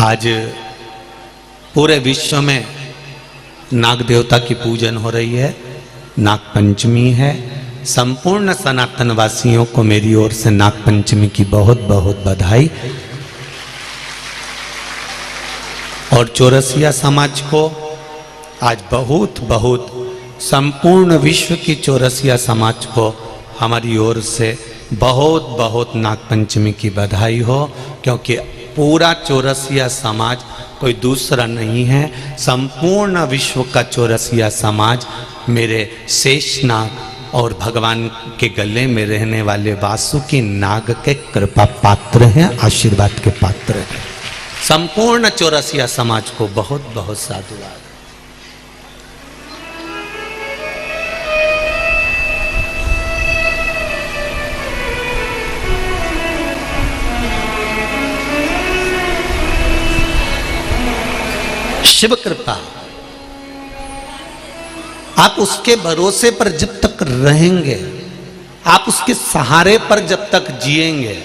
आज पूरे विश्व में नाग देवता की पूजन हो रही है, नाग पंचमी है। संपूर्ण सनातन वासियों को मेरी ओर से नाग पंचमी की बहुत बहुत बधाई। और चौरसिया समाज को आज बहुत बहुत संपूर्ण विश्व की चौरसिया समाज को हमारी ओर से बहुत बहुत नाग पंचमी की बधाई हो, क्योंकि पूरा चौरसिया समाज कोई दूसरा नहीं है। संपूर्ण विश्व का चौरसिया समाज मेरे शेषनाग और भगवान के गले में रहने वाले वासुकी नाग के कृपा पात्र हैं, आशीर्वाद के पात्र हैं। संपूर्ण चौरसिया समाज को बहुत बहुत साधुवाद। शिव कृपा, आप उसके भरोसे पर जब तक रहेंगे, आप उसके सहारे पर जब तक जिएंगे,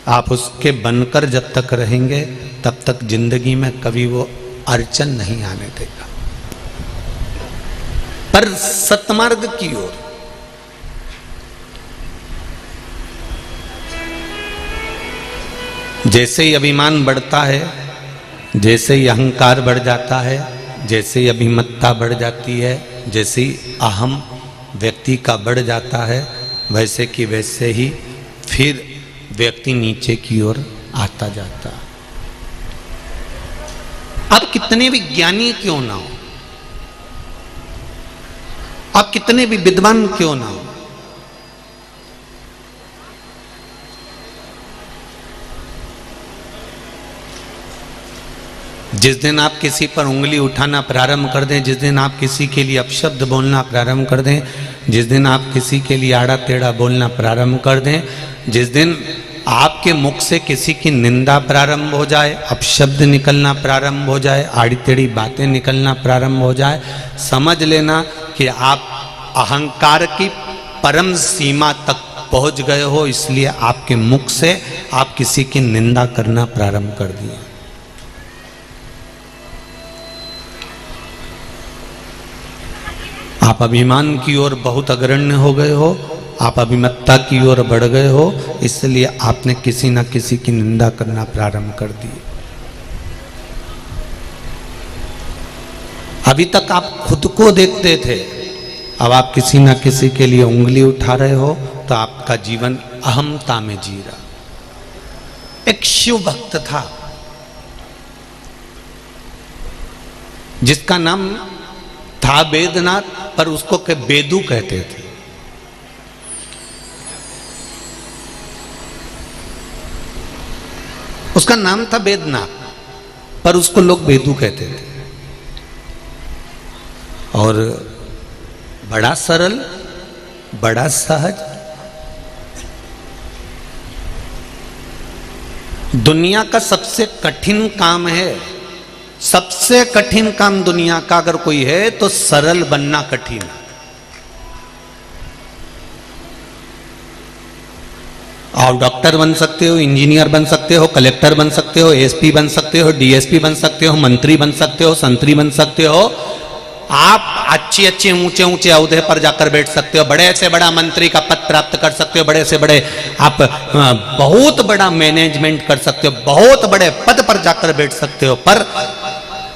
आप उसके बनकर जब तक रहेंगे, तब तक जिंदगी में कभी वो अड़चन नहीं आने देगा। पर सतमार्ग की ओर जैसे ही अभिमान बढ़ता है, जैसे ही अहंकार बढ़ जाता है, जैसे ही अभिमत्ता बढ़ जाती है, जैसे ही अहम व्यक्ति का बढ़ जाता है, वैसे कि वैसे ही फिर व्यक्ति नीचे की ओर आता जाता। आप कितने भी ज्ञानी क्यों ना हो, आप कितने भी विद्वान क्यों ना हो, जिस दिन आप किसी पर उंगली उठाना प्रारंभ कर दें, जिस दिन आप किसी के लिए अपशब्द बोलना प्रारंभ कर दें, जिस दिन आप किसी के लिए आड़ा टेढ़ा बोलना प्रारंभ कर दें, जिस दिन आपके मुख से किसी की निंदा प्रारंभ हो जाए, अपशब्द निकलना प्रारंभ हो जाए, आड़ी टेढ़ी बातें निकलना प्रारंभ हो जाए, समझ लेना कि आप अहंकार की परम सीमा तक पहुंच गए हो। इसलिए आपके मुख से आप किसी की निंदा करना प्रारंभ कर दिए। आप अभिमान की ओर बहुत अग्रण्य हो गए हो, आप अभिमत्ता की ओर बढ़ गए हो, इसलिए आपने किसी न किसी की निंदा करना प्रारंभ कर दी। अभी तक आप खुद को देखते थे, अब आप किसी न किसी के लिए उंगली उठा रहे हो, तो आपका जीवन अहमता में जी रहा। एक शिव भक्त था जिसका नाम था वेदनाथ, पर उसको के बेदू कहते थे। उसका नाम था वेदनाथ, पर उसको लोग बेदू कहते थे। और बड़ा सरल, बड़ा सहज, दुनिया का सबसे कठिन काम है, सबसे कठिन काम दुनिया का अगर कोई है तो सरल बनना कठिन है। आप डॉक्टर बन सकते हो, इंजीनियर बन सकते हो, कलेक्टर बन सकते हो, एसपी बन सकते हो, डीएसपी बन सकते हो, मंत्री बन सकते हो, संतरी बन सकते हो। आप अच्छे अच्छे ऊंचे ऊंचे औहदे पर जाकर बैठ सकते हो, बड़े से बड़ा मंत्री का पद प्राप्त कर सकते हो, बड़े से बड़े आप बहुत बड़ा मैनेजमेंट कर सकते हो, बहुत बड़े पद पर जाकर बैठ सकते हो। पर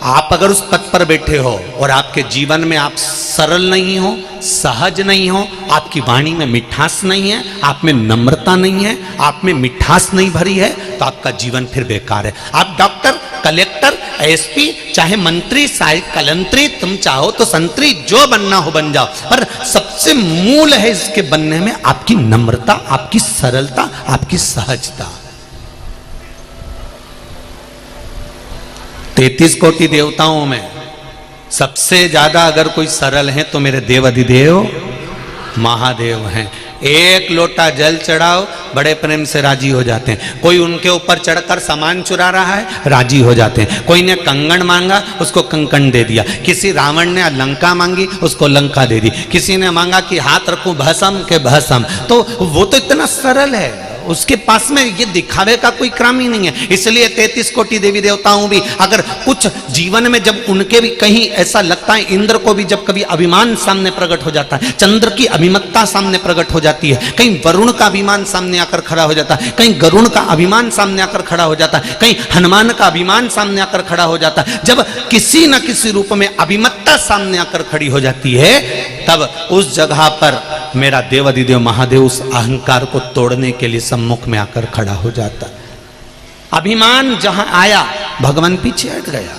आप अगर उस पद पर बैठे हो और आपके जीवन में आप सरल नहीं हो, सहज नहीं हो, आपकी वाणी में मिठास नहीं है, आप में नम्रता नहीं है, आप में मिठास नहीं भरी है, तो आपका जीवन फिर बेकार है। आप डॉक्टर, कलेक्टर, एसपी, चाहे मंत्री, सहायक कलंत्री, तुम चाहो तो संतरी, जो बनना हो बन जाओ, पर सबसे मूल है इसके बनने में आपकी नम्रता, आपकी सरलता, आपकी सहजता। 33 कोटि देवताओं में सबसे ज्यादा अगर कोई सरल है तो मेरे देवाधिदेव महादेव हैं। एक लोटा जल चढ़ाओ, बड़े प्रेम से राजी हो जाते हैं। कोई उनके ऊपर चढ़कर सामान चुरा रहा है, राजी हो जाते हैं। कोई ने कंगन मांगा, उसको कंकण दे दिया। किसी रावण ने लंका मांगी, उसको लंका दे दी। किसी ने मांगा कि हाथ रखूं भस्म के भस्म, तो वो तो इतना सरल है, उसके पास में ये दिखावे का कोई काम ही नहीं है। इसलिए 33 कोटि देवी देवताओं भी अगर कुछ जीवन में जब उनके भी कहीं ऐसा लगता है, इंद्र को भी जब कभी अभिमान सामने प्रकट हो जाता है, चंद्र की अभिमत्ता सामने प्रकट हो जाती है, कहीं वरुण का अभिमान सामने आकर खड़ा हो जाता है, कहीं गरुण का अभिमान सामने आकर खड़ा हो जाता है, कहीं हनुमान का अभिमान सामने आकर खड़ा हो जाता है। जब किसी न किसी रूप में अभिमत्ता सामने आकर खड़ी हो जाती है, तब उस जगह पर मेरा देवाधिदेव महादेव उस अहंकार को तोड़ने के लिए सम्मुख में आकर खड़ा हो जाता। अभिमान जहां आया, भगवान पीछे हट गया।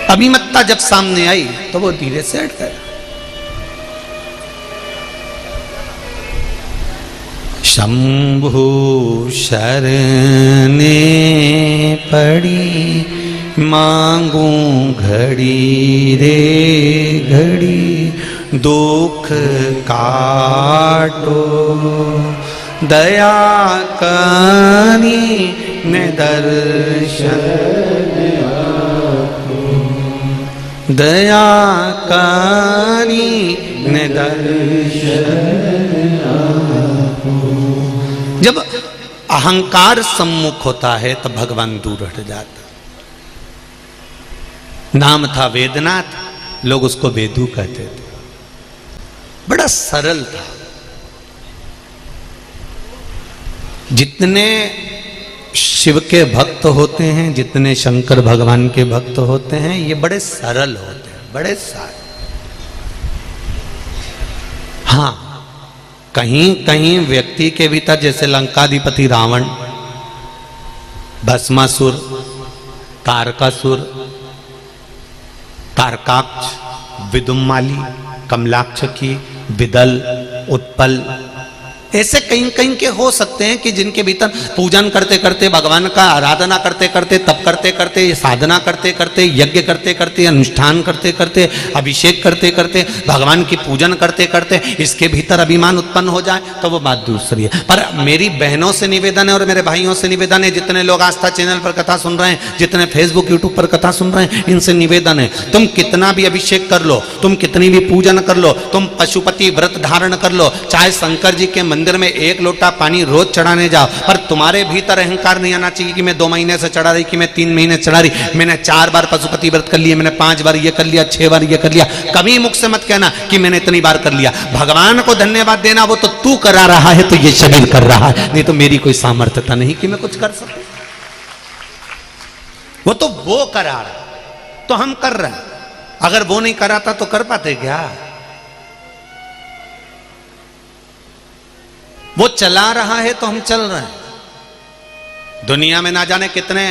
अभिमत्ता जब सामने आई तो वो धीरे से हट गया। शंभु शरणे पड़ी, मांगू घड़ी रे घड़ी, दुख काटो दया करी ने दर्शन, दया करी ने दर्शन। जब अहंकार सम्मुख होता है तो भगवान दूर हट जाता। नाम था वेदनाथ, लोग उसको वेदू कहते थे, बड़ा सरल था। जितने शिव के भक्त होते हैं, जितने शंकर भगवान के भक्त होते हैं, ये बड़े सरल होते हैं, बड़े सारे। हाँ, कहीं कहीं व्यक्ति के भीतर, जैसे लंकाधिपति रावण, भस्मासुर, तारकासुर, तारकाक्ष, विदुम्माली, कमलाक्षकी, विदल, उत्पल, ऐसे कहीं कहीं के हो सकते हैं कि जिनके भीतर पूजन करते करते, भगवान का आराधना करते करते, तप करते करते, साधना करते करते, यज्ञ करते करते, अनुष्ठान करते करते, अभिषेक करते करते, भगवान की पूजन करते करते इसके भीतर अभिमान उत्पन्न हो जाए तो वो बात दूसरी है। पर मेरी बहनों से निवेदन है और मेरे भाइयों से निवेदन है, जितने लोग आस्था चैनल पर कथा सुन रहे हैं, जितने फेसबुक यूट्यूब पर कथा सुन रहे हैं, इनसे निवेदन है, तुम कितना भी अभिषेक कर लो, तुम कितनी भी पूजन कर लो, तुम पशुपति व्रत धारण कर लो, चाहे शंकर जी के मंदिर में 1 लोटा पानी रोज चढ़ाने जाओ, पर तुम्हारे भीतर अहंकार नहीं आना चाहिए कि मैं 2 महीने से चढ़ा रही, कि मैं 3 महीने चढ़ा रही, मैंने 4 बार पशुपति व्रत कर लिया, मैंने 5 बार ये कर लिया, 6 बार ये कर लिया। कभी मुख से मत कहना कि मैंने इतनी बार कर लिया। भगवान को धन्यवाद देना, वो तो तू करा रहा है, तो ये शरीर कर रहा है, नहीं तो मेरी कोई सामर्थ्यता नहीं कि मैं कुछ कर सकूं। वो तो वो करा रहा, तो हम कर रहे हैं। अगर वो नहीं कराता तो कर पाते क्या? वो चला रहा है तो हम चल रहे हैं। दुनिया में ना जाने कितने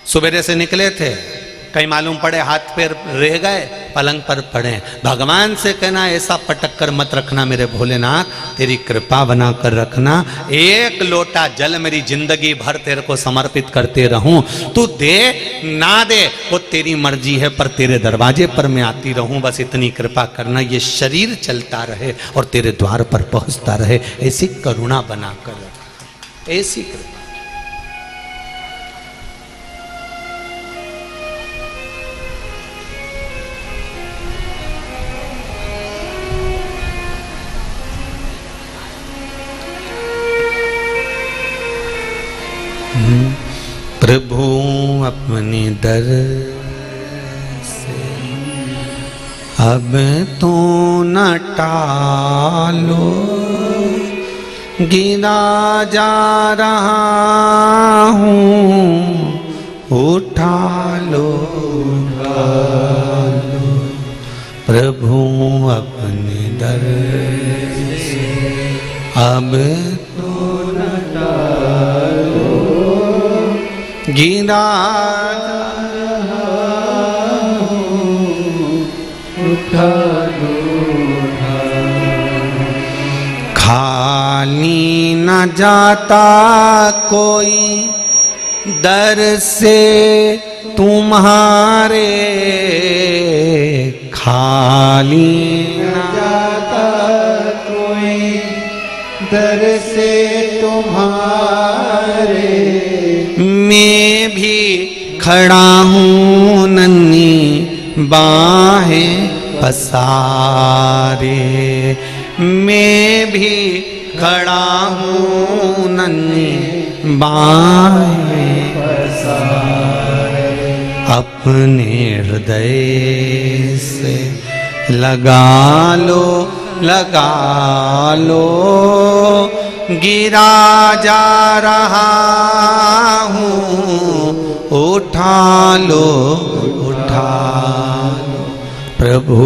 सुबेरे से निकले थे, कहीं मालूम पड़े हाथ पैर रह गए, पलंग पर पड़े। भगवान से कहना ऐसा पटक कर मत रखना मेरे भोलेनाथ, तेरी कृपा बना कर रखना, 1 लोटा जल मेरी जिंदगी भर तेरे को समर्पित करते रहूं, तू दे ना दे वो तेरी मर्जी है, पर तेरे दरवाजे पर मैं आती रहूं, बस इतनी कृपा करना, ये शरीर चलता रहे और तेरे द्वार पर पहुंचता रहे, ऐसी करुणा बना कर रखना, ऐसी कृपा। प्रभु अपने दर से अब तो न टालो, गिरा जा रहा हूँ, उठा लो, प्रभु अपने दर से अब तो न टालो, गिरा उठा लो, खाली न जाता कोई दर से तुम्हारे, खाली न जाता कोई दर से तुम्हारे, मैं भी खड़ा हूँ नन्ही बाहें पसारे, मैं भी खड़ा हूँ नन्ही बाहें पसारे, अपने हृदय से लगा लो, लगा लो, गिरा जा रहा हूँ, उठा लो, उठा लो प्रभु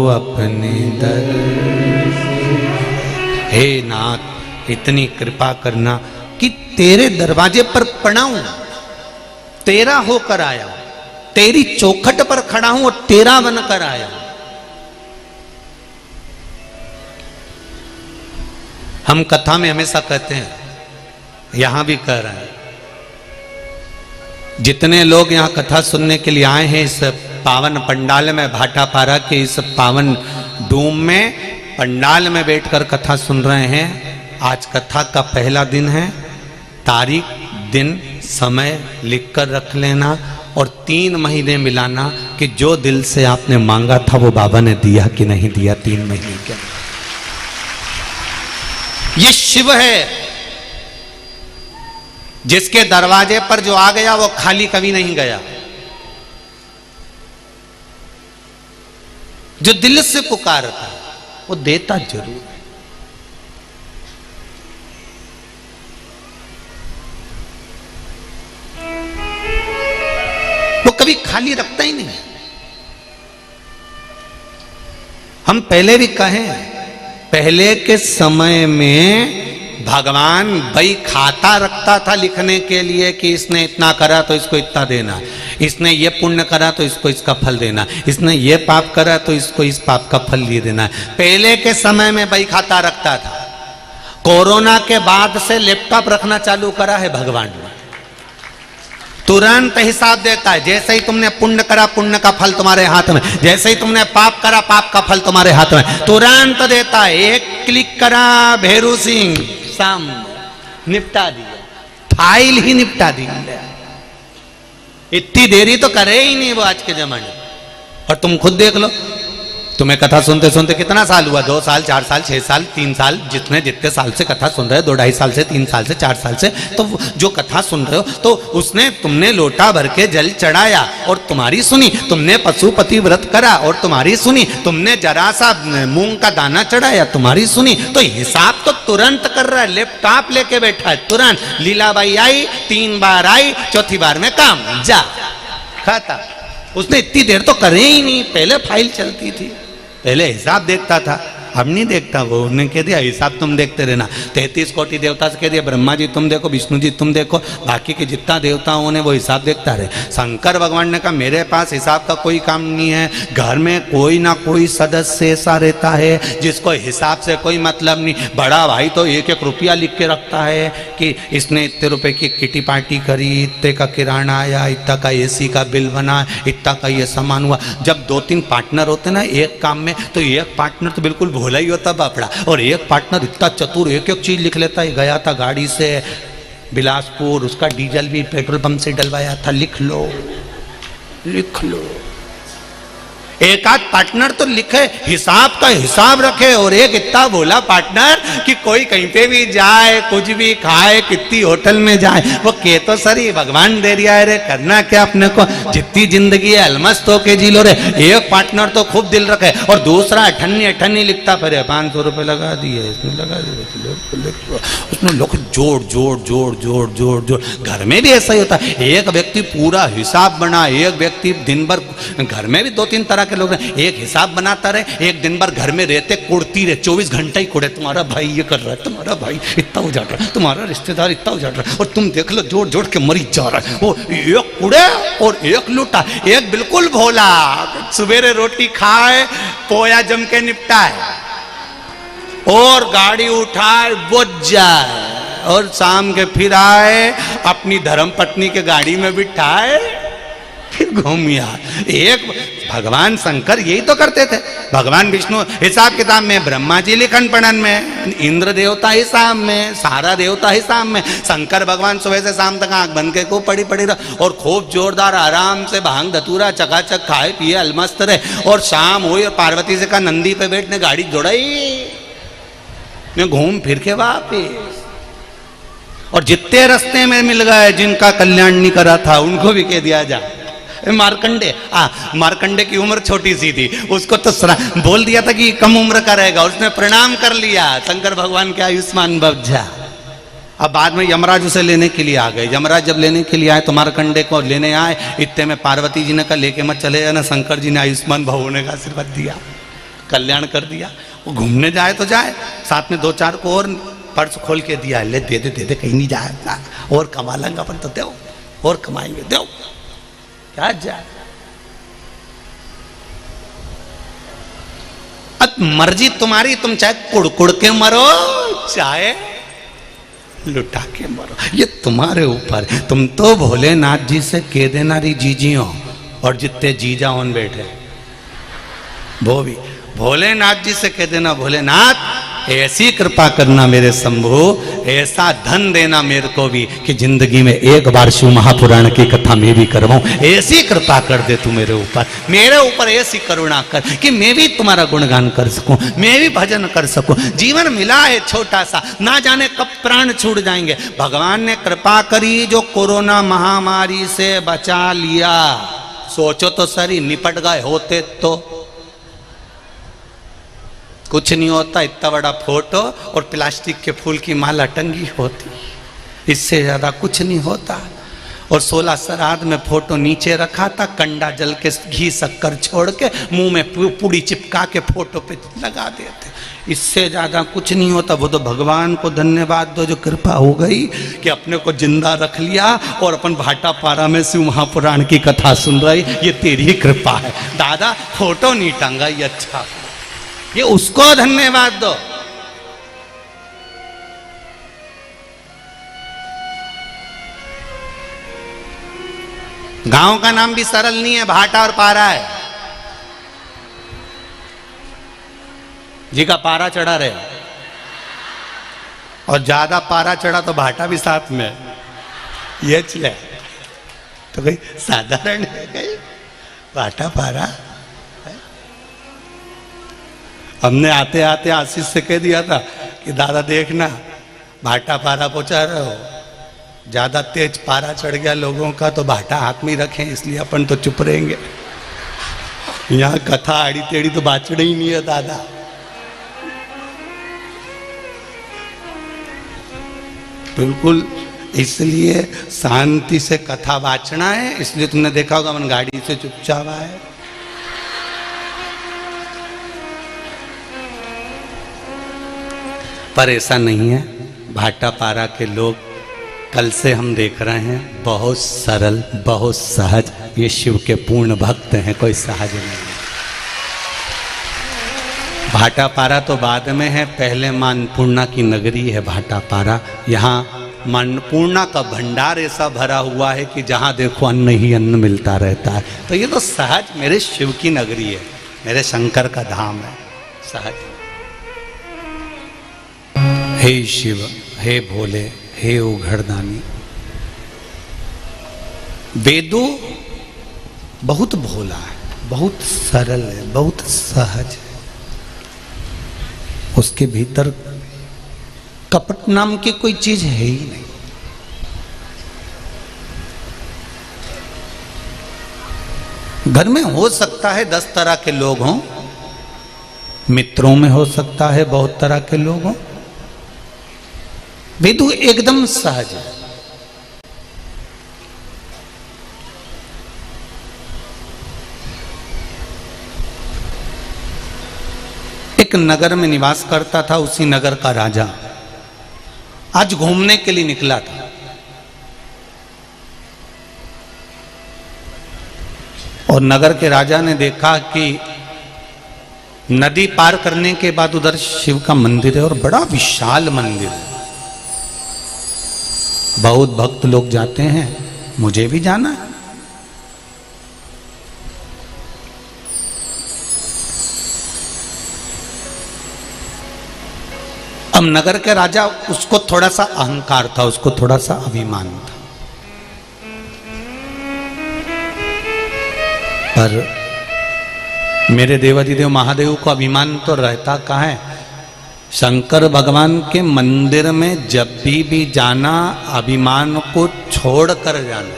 अपने दर से। हे नाथ, इतनी कृपा करना कि तेरे दरवाजे पर पड़ा हूं, तेरा होकर आया हूं, तेरी चौखट पर खड़ा हूं और तेरा बनकर आया हूं। हम कथा में हमेशा कहते हैं, यहां भी कह रहे हैं, जितने लोग यहां कथा सुनने के लिए आए हैं इस पावन पंडाल में, भाटापारा के इस पावन डूम में पंडाल में बैठकर कथा सुन रहे हैं, आज कथा का पहला दिन है। तारीख, दिन, समय लिखकर रख लेना और 3 महीने मिलाना कि जो दिल से आपने मांगा था वो बाबा ने दिया कि नहीं दिया 3 महीने के। ये शिव है जिसके दरवाजे पर जो आ गया वो खाली कभी नहीं गया। जो दिल से पुकारता वो देता जरूर है। वो कभी खाली रखता ही नहीं। हम पहले भी कहें, पहले के समय में भगवान भाई खाता रखता था लिखने के लिए कि इसने इतना करा तो इसको इतना देना, इसने ये पुण्य करा तो इसको इसका फल देना, इसने ये पाप करा तो इसको इस पाप का फल ये देना। पहले के समय में भाई खाता रखता था। कोरोना के बाद से लैपटॉप रखना चालू करा है भगवान ने। तुरंत हिसाब देता है। जैसे ही तुमने पुण्य करा पुण्य का फल तुम्हारे हाथ में, जैसे ही तुमने पाप करा पाप का फल तुम्हारे हाथ में, तुरंत देता है। एक क्लिक करा भेरू सिंह साम निपटा दिया, फाइल ही निपटा दी। इतनी देरी तो करे ही नहीं वो आज के जमाने। और तुम खुद देख लो, तुम्हें कथा सुनते सुनते कितना साल हुआ? 2 साल, 4 साल, 6 साल, 3 साल, जितने साल से कथा सुन रहे हो, 2-2.5 साल से, 3 साल से, 4 साल से, तो जो कथा सुन रहे हो तो उसने तुमने लोटा भर के जल चढ़ाया और तुम्हारी सुनी, तुमने पशुपति व्रत करा और तुम्हारी सुनी, तुमने जरा सा मूंग का दाना चढ़ाया तुम्हारी सुनी। तो हिसाब तो तुरंत कर रहा है, लैपटॉप लेके बैठा है तुरंत। लीलाबाई आई, 3 बार आई, चौथी बार में काम जा खाता। उसने इतनी देर तो करे ही नहीं। पहले फाइल चलती थी, पहले हिसाब देखता था, अब नहीं देखता। वो उन्होंने कह दिया हिसाब तुम देखते रहना। 33 कोटि देवता से कह दिया ब्रह्मा जी तुम देखो, विष्णु जी तुम देखो, बाकी के जितना देवताओं ने वो हिसाब देखता रहे। शंकर भगवान ने कहा मेरे पास हिसाब का कोई काम नहीं है। घर में कोई ना कोई सदस्य ऐसा रहता है जिसको हिसाब से कोई मतलब नहीं। बड़ा भाई तो 1-1 रुपया लिख के रखता है कि इसने इतने रुपए की किटी पार्टी करी, इतने का किराना आया, इतना का AC का बिल बना, इतना का ये सामान हुआ। जब 2-3 पार्टनर होते ना एक काम में, तो एक पार्टनर तो बिल्कुल भोला ही होता बापड़ा, और एक पार्टनर इतना चतुर, एक चीज लिख लेता है। गया था गाड़ी से बिलासपुर, उसका डीजल भी पेट्रोल पंप से डलवाया था, लिख लो लिख लो। एक आध पार्टनर तो लिखे, हिसाब का हिसाब रखे, और एक इतना बोला पार्टनर कि कोई कहीं पे भी जाए, कुछ भी खाए, कितनी होटल में जाए, वो कह तो सरी भगवान दे दिया है रे, करना क्या अपने को, जितनी जिंदगी है अलमस्त होके जी लो रे। एक पार्टनर तो खूब दिल रखे और दूसरा अठन्नी लिखता फिर 500 रुपये लगा दिए, इसमें लगा दिए, उसमें लोग जोड़ जोड़ जोड़ जोड़ जोड़ जोड़। घर में भी ऐसा ही होता है। एक व्यक्ति पूरा हिसाब बना, एक व्यक्ति दिन भर, घर में भी 2-3 तरह के लोग हैं। एक हिसाब बनाता रहे, एक दिन भर घर में रहते कुड़ती रहे, 24 घंटा ही कुड़े, तुम्हारा भाई ये कर रहा है, तुम्हारा भाई इतना उजाड़ रहा है, तुम्हारा रिश्तेदार इतना उजाड़ रहा है, और तुम देख लो जोड़ जोड़ के मरी जा रहा है। वो एक कुड़े और एक लूटा। एक बिल्कुल भोला, सवेरे रोटी खाए, पोया जम के निपटाए और गाड़ी उठाए बुझ जाए, और शाम के फिर आए अपनी धर्म पत्नी के गाड़ी में बिठाए फिर घूम यार। एक भगवान शंकर यही तो करते थे। भगवान विष्णु हिसाब किताब में, ब्रह्मा जी लिखन पढ़न में, इंद्र देवता हिसाब में, सारा देवता हिसाब में, शंकर भगवान सुबह से शाम तक आंख बंद के को पड़ी पड़ी रह और खूब जोरदार आराम से भांग धतूरा चकाचक खाए पिए अलमस्त रहे। और शाम हुई और पार्वती से कहा नंदी पे बैठने गाड़ी दौड़ाई, मैं घूम फिर के वापिस। और जितने रास्ते में मिल गए जिनका कल्याण नहीं करा था उनको भी कह दिया जा। मार्कंडे मार्कंडे की उम्र छोटी सी थी, उसको तो बोल दिया था कि कम उम्र का रहेगा, उसने प्रणाम कर लिया, शंकर भगवान के आयुष्मान भव जा। अब बाद में यमराज उसे लेने के लिए आ गए। यमराज जब लेने के लिए आए तो मार्कंडे को लेने आए, इतने में पार्वती जी ने कहा लेके मत चले जाना, शंकर जी ने आयुष्मान भव होने का आशीर्वाद दिया, कल्याण कर दिया। वो घूमने जाए तो जाए, साथ में दो चार को और पर्स खोल के दिया, ले दे दे कहीं नहीं जाए ना, और कमा लेंगे अपन तो दो, और कमाएंगे दो, क्या जाए। अब मर्जी तुम्हारी, तुम चाहे कुड़कुड़ के मरो चाहे लुटा के मरो, ये तुम्हारे ऊपर। तुम तो भोलेनाथ जी से कह देना री जीजियो, और जितने जीजा उन बैठे वो भी भोलेनाथ जी से कह देना भोलेनाथ ऐसी कृपा करना मेरे शंभु, ऐसा धन देना मेरे को भी कि जिंदगी में एक बार शिव महापुराण की कथा मैं भी करवाऊं, ऐसी कृपा कर दे तू मेरे ऊपर ऐसी करुणा कर कि मैं भी तुम्हारा गुणगान कर सकूं, मैं भी भजन कर सकूं। जीवन मिला है छोटा सा, ना जाने कब प्राण छूट जाएंगे। भगवान ने कृपा करी जो कोरोना महामारी से बचा लिया। सोचो तो सही, निपट गए होते तो कुछ नहीं होता, इतना बड़ा फोटो और प्लास्टिक के फूल की माला टंगी होती, इससे ज्यादा कुछ नहीं होता। और 16 श्राद्ध में फोटो नीचे रखा था, कंडा जल के घी शक्कर छोड़ के मुंह में पूड़ी चिपका के फोटो पे लगा देते, इससे ज्यादा कुछ नहीं होता। वो तो भगवान को धन्यवाद दो जो कृपा हो गई कि अपने को जिंदा रख लिया और अपन भाटापारा में शिव महापुराण की कथा सुन रही, ये तेरी कृपा है दादा। फोटो नहीं टंगा, ये अच्छा, ये उसको धन्यवाद दो। गांव का नाम भी सरल नहीं है, भाटा और पारा है। जी का पारा चढ़ा रहे और ज्यादा पारा चढ़ा तो भाटा भी साथ में, ये चले तो कोई साधारण है कहीं भाटा पारा। हमने आते आते आशीष से कह दिया था कि दादा देखना भाटा पारा पहुंचा रहे हो, ज्यादा तेज पारा चढ़ गया लोगों का तो भाटा हाथ में ही रखें, इसलिए अपन तो चुप रहेंगे। यहाँ कथा आड़ी टेढ़ी तो बाचड़ ही नहीं है दादा। बिल्कुल, इसलिए शांति से कथा बाचना है। इसलिए तुमने देखा होगा मन गाड़ी से चुपचाप आए। पर ऐसा नहीं है, भाटापारा के लोग कल से हम देख रहे हैं बहुत सरल, बहुत सहज, ये शिव के पूर्ण भक्त हैं, कोई सहज नहीं है। भाटापारा तो बाद में है, पहले मां अन्नपूर्णा की नगरी है भाटापारा। यहाँ मां अन्नपूर्णा का भंडार ऐसा भरा हुआ है कि जहाँ देखो अन्न ही अन्न मिलता रहता है। तो ये तो सहज मेरे शिव की नगरी है, मेरे शंकर का धाम है, सहज। हे शिव, हे भोले, हे उघड़दानी। वेदो बहुत भोला है, बहुत सरल है, बहुत सहज है। उसके भीतर कपट नाम की कोई चीज है ही नहीं। घर में हो सकता है 10 तरह के लोग हों, मित्रों में हो सकता है बहुत तरह के लोग हों, वेदु एकदम सहज है। एक नगर में निवास करता था, उसी नगर का राजा आज घूमने के लिए निकला था। और नगर के राजा ने देखा कि नदी पार करने के बाद उधर शिव का मंदिर है और बड़ा विशाल मंदिर है। बहुत भक्त लोग जाते हैं, मुझे भी जाना है। अब नगर के राजा, उसको थोड़ा सा अहंकार था, उसको थोड़ा सा अभिमान था, पर मेरे देवाधिदेव महादेव को अभिमान तो रहता कहाँ है। शंकर भगवान के मंदिर में जब भी जाना, अभिमान को छोड़ कर जाना।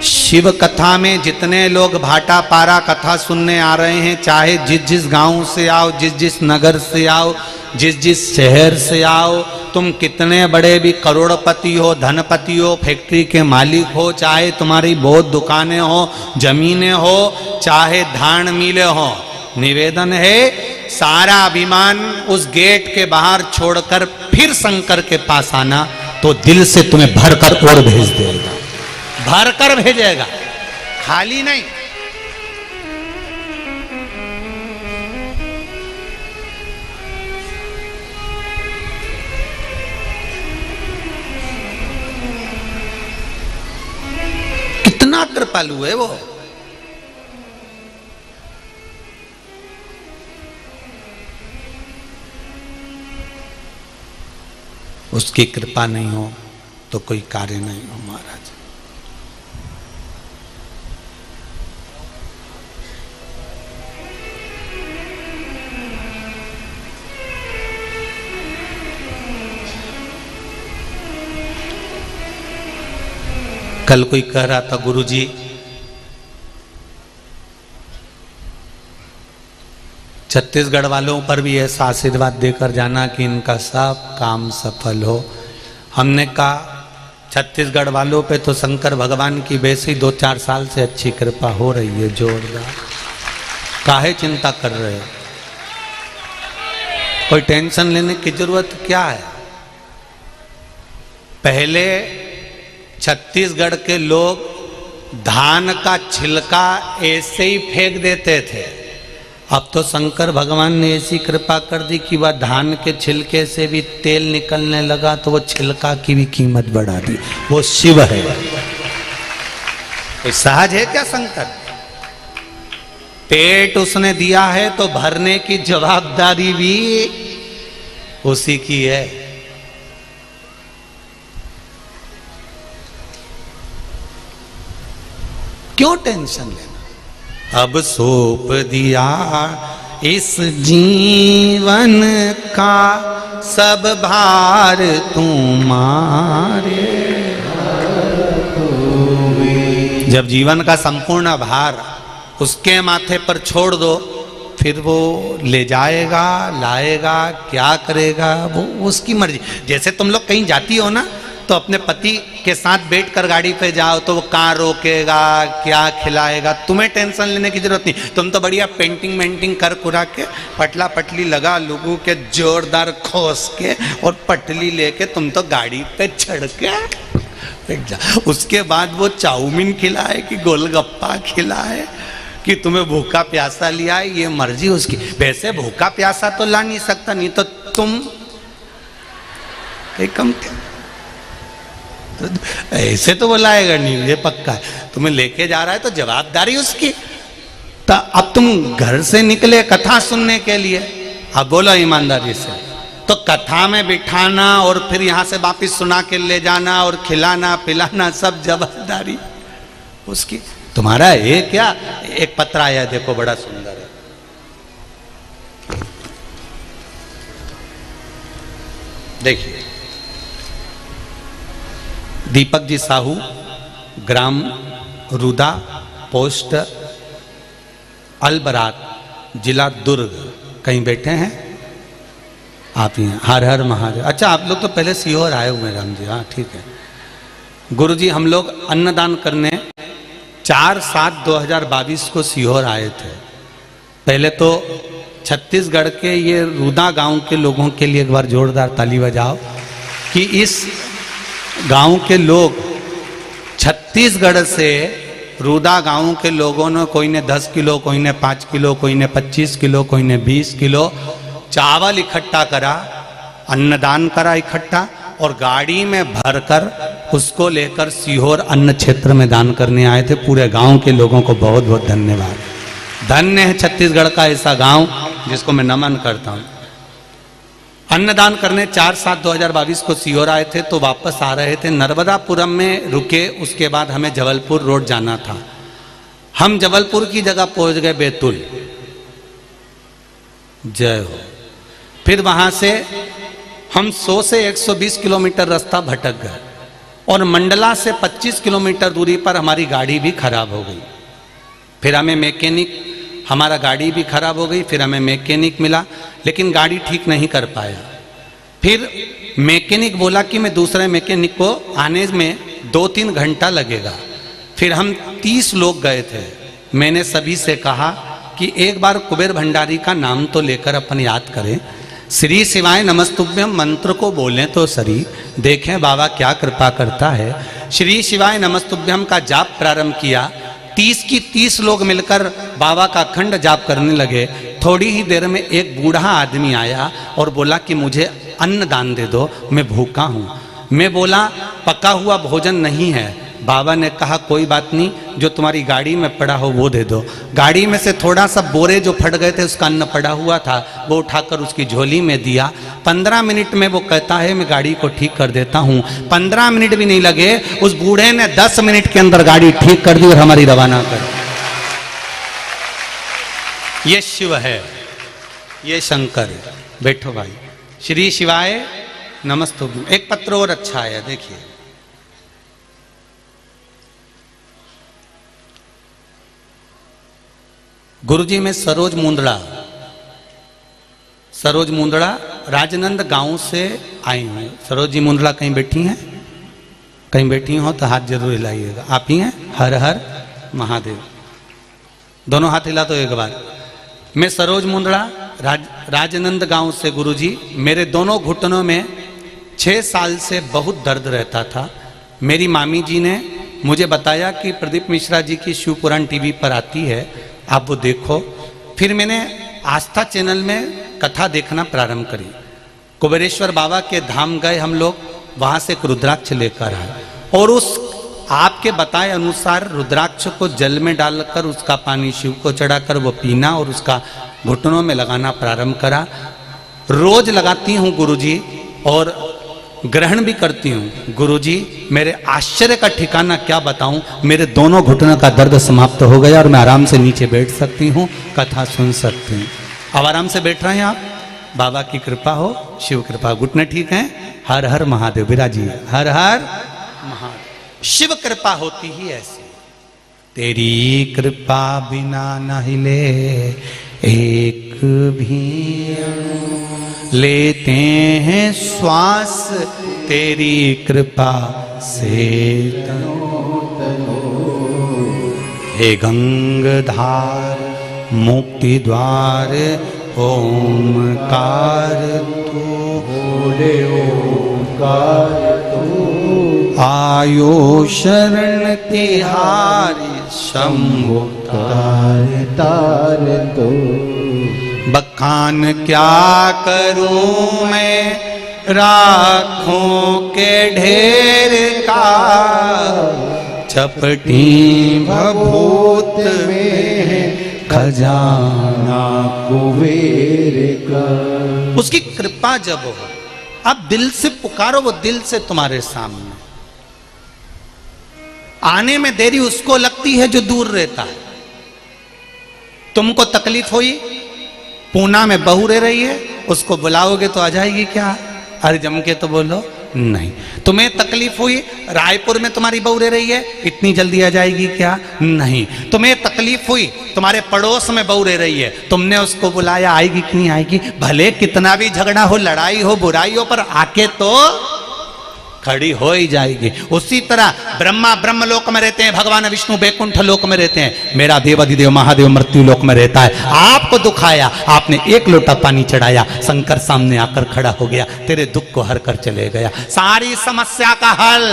शिव कथा में जितने लोग भाटा पारा कथा सुनने आ रहे हैं, चाहे जिस जिस गांव से आओ, जिस जिस नगर से आओ, जिस जिस शहर से आओ, तुम कितने बड़े भी करोड़पति हो, धनपति हो, फैक्ट्री के मालिक हो, चाहे तुम्हारी बहुत दुकानें हो, जमीनें हो, चाहे धान मिले हो, निवेदन है सारा अभिमान उस गेट के बाहर छोड़कर फिर शंकर के पास आना, तो दिल से तुम्हें भरकर और भेज देगा, भरकर भेजेगा, खाली नहीं। कितना कृपालु है वो। उसकी कृपा नहीं हो तो कोई कार्य नहीं हो महाराज। कल कोई कह रहा था, गुरुजी छत्तीसगढ़ वालों पर भी ऐसा आशीर्वाद देकर जाना कि इनका सब काम सफल हो। हमने कहा छत्तीसगढ़ वालों पे तो शंकर भगवान की वैसे ही 2-4 साल से अच्छी कृपा हो रही है, जोरदार, काहे चिंता कर रहे हो, कोई टेंशन लेने की जरूरत क्या है। पहले छत्तीसगढ़ के लोग धान का छिलका ऐसे ही फेंक देते थे, अब तो शंकर भगवान ने ऐसी कृपा कर दी कि वह धान के छिलके से भी तेल निकलने लगा, तो वो छिलका की भी कीमत बढ़ा दी। वो शिव है, कोई सहज है क्या शंकर? पेट उसने दिया है तो भरने की जवाबदारी भी उसी की है। क्यों टेंशन लेना? अब सौंप दिया इस जीवन का सब भार तुम्हारे। जब जीवन का संपूर्ण भार उसके माथे पर छोड़ दो, फिर वो ले जाएगा, लाएगा, क्या करेगा वो उसकी मर्जी। जैसे तुम लोग कहीं जाती हो ना, तो अपने पति के साथ बैठकर गाड़ी पे जाओ तो वो कहाँ रोकेगा, क्या खिलाएगा, तुम्हें टेंशन लेने की जरूरत नहीं। तुम तो बढ़िया पेंटिंग मेंटिंग कर कुरा के, पटला पटली लगा, लोगों के जोरदार खोस के और पटली लेके तुम तो गाड़ी पे चढ़ के बैठ जा। उसके बाद वो चाउमीन खिलाए कि गोलगप्पा खिलाए कि तुम्हें भूखा प्यासा लिया है, ये मर्जी उसकी। वैसे भूखा प्यासा तो ला नहीं सकता, नहीं तो तुम कहीं कम तो ऐसे तो वो लाएगा नहीं, ये पक्का है। तुम्हें लेके जा रहा है तो जवाबदारी उसकी। तो अब तुम घर से निकले कथा सुनने के लिए, अब बोलो ईमानदारी से, तो कथा में बिठाना और फिर यहाँ से वापिस सुना के ले जाना और खिलाना पिलाना सब जवाबदारी उसकी। तुम्हारा है क्या? एक पत्र आया देखो, बड़ा सुंदर है। देखिए, दीपक जी साहू, ग्राम रुदा, पोस्ट अलबरात, जिला दुर्ग, कहीं बैठे हैं आप यहाँ। हर हर महादेव। अच्छा, आप लोग तो पहले सीहोर आए हुए राम जी, हाँ ठीक है। गुरुजी हम लोग अन्नदान करने 4/7/2022 को सीहोर आए थे। पहले तो छत्तीसगढ़ के ये रुदा गांव के लोगों के लिए एक बार जोरदार ताली बजाओ कि इस गांव के लोग छत्तीसगढ़ से रुदा गांव के लोगों ने, कोई ने 10 किलो, कोई ने 5 किलो, कोई ने 25 किलो, कोई ने 20 किलो चावल इकट्ठा करा, अन्नदान करा इकट्ठा, और गाड़ी में भरकर उसको लेकर सीहोर अन्न क्षेत्र में दान करने आए थे। पूरे गांव के लोगों को बहुत बहुत धन्यवाद। धन्य है छत्तीसगढ़ का ऐसा गांव जिसको मैं नमन करता हूं। अन्नदान करने 4/7/2022 को सीहोर आए थे, तो वापस आ रहे थे, नर्मदापुरम में रुके। उसके बाद हमें जबलपुर रोड जाना था। हम जबलपुर की जगह पहुंच गए बैतूल। जय हो। फिर वहां से हम 100 से 120 किलोमीटर रास्ता भटक गए और मंडला से 25 किलोमीटर दूरी पर हमारी गाड़ी भी खराब हो गई। फिर हमें मैकेनिक, हमारा गाड़ी भी खराब हो गई। फिर हमें मैकेनिक मिला, लेकिन गाड़ी ठीक नहीं कर पाया। फिर मैकेनिक बोला कि मैं दूसरे मैकेनिक को आने में 2-3 घंटा लगेगा। फिर हम 30 लोग गए थे। मैंने सभी से कहा कि एक बार कुबेर भंडारी का नाम तो लेकर अपन याद करें, श्री शिवाय नमस्तुभ्यम मंत्र को बोलें तो सरी, देखें बाबा क्या कृपा करता है। श्री शिवाय नमस्तुभ्यम का जाप प्रारंभ किया। 30 की 30 लोग मिलकर बाबा का अखंड जाप करने लगे। थोड़ी ही देर में एक बूढ़ा आदमी आया और बोला कि मुझे अन्न दान दे दो, मैं भूखा हूँ। मैं बोला पका हुआ भोजन नहीं है। बाबा ने कहा कोई बात नहीं, जो तुम्हारी गाड़ी में पड़ा हो वो दे दो। गाड़ी में से थोड़ा सा बोरे जो फट गए थे उसका अन्न पड़ा हुआ था, वो उठाकर उसकी झोली में दिया। 15 मिनट में वो कहता है मैं गाड़ी को ठीक कर देता हूँ। 15 मिनट भी नहीं लगे, उस बूढ़े ने 10 मिनट के अंदर गाड़ी ठीक कर दी और हमारी रवाना कर। ये शिव है, ये शंकर है। बैठो भाई। श्री शिवाय नमस्तुभ्यम। एक पत्र और अच्छा है, देखिए। गुरुजी में सरोज मुंदड़ा राजनंद गांव से आई हूँ। सरोज जी मुंदड़ा कहीं बैठी हैं? कहीं बैठी हो तो हाथ जरूर हिलाइएगा। आप ही हैं? हर हर महादेव। दोनों हाथ हिला तो एक बार। मैं सरोज मुंदड़ा राजनंद गांव से। गुरुजी, मेरे दोनों घुटनों में 6 साल से बहुत दर्द रहता था। मेरी मामी जी ने मुझे बताया कि प्रदीप मिश्रा जी की शिव पुराण टीवी पर आती है, आप वो देखो। फिर मैंने आस्था चैनल में कथा देखना प्रारंभ करी। कुबेरेश्वर बाबा के धाम गए हम लोग, वहाँ से एक रुद्राक्ष लेकर आए और उस आपके बताए अनुसार रुद्राक्ष को जल में डालकर उसका पानी शिव को चढ़ाकर वो पीना और उसका घुटनों में लगाना प्रारंभ करा। रोज लगाती हूँ गुरुजी और ग्रहण भी करती हूँ। गुरुजी, मेरे आश्चर्य का ठिकाना क्या बताऊं, मेरे दोनों घुटनों का दर्द समाप्त हो गया और मैं आराम से नीचे बैठ सकती हूँ, कथा सुन सकती हूँ। अब आराम से बैठ रहे हैं आप, बाबा की कृपा हो, शिव कृपा। घुटने ठीक हैं? हर हर महादेव। विराजिए। हर हर महादेव। शिव कृपा होती ही ऐसी, तेरी कृपा बिना न हिले एक भी लेते हैं श्वास, तेरी कृपा से हे गंगाधार मुक्ति द्वार ओमकार तू, बोले ओमकार तू, आयो शरण तिहारी शंभु तार तू। बखान क्या करूं मैं राखों के ढेर का, चपटी भभूत में खजाना कुबेर का। उसकी कृपा जब हो, आप दिल से पुकारो, वो दिल से तुम्हारे सामने। आने में देरी उसको लगती है जो दूर रहता है। तुमको तकलीफ हुई, पूना में बहू रह रही है, उसको बुलाओगे तो आ जाएगी क्या? अरे जम के तो बोलो नहीं। तुम्हें तकलीफ हुई, रायपुर में तुम्हारी बहू रह रही है, इतनी जल्दी आ जाएगी क्या? नहीं। तुम्हें तकलीफ हुई, तुम्हारे पड़ोस में बहू रह रही है, तुमने उसको बुलाया, आएगी कि नहीं आएगी? भले कितना भी झगड़ा हो, लड़ाई हो, बुराई हो, पर आके तो खड़ी हो ही जाएगी। उसी तरह ब्रह्मा ब्रह्म लोक में रहते हैं, भगवान विष्णु बैकुंठ लोक में रहते हैं, मेरा देवाधिदेव महादेव मृत्यु लोक में रहता है। आपको दुखाया, आपने एक लोटा पानी चढ़ाया, शंकर सामने आकर खड़ा हो गया, तेरे दुख को हर कर चले गया। सारी समस्या का हल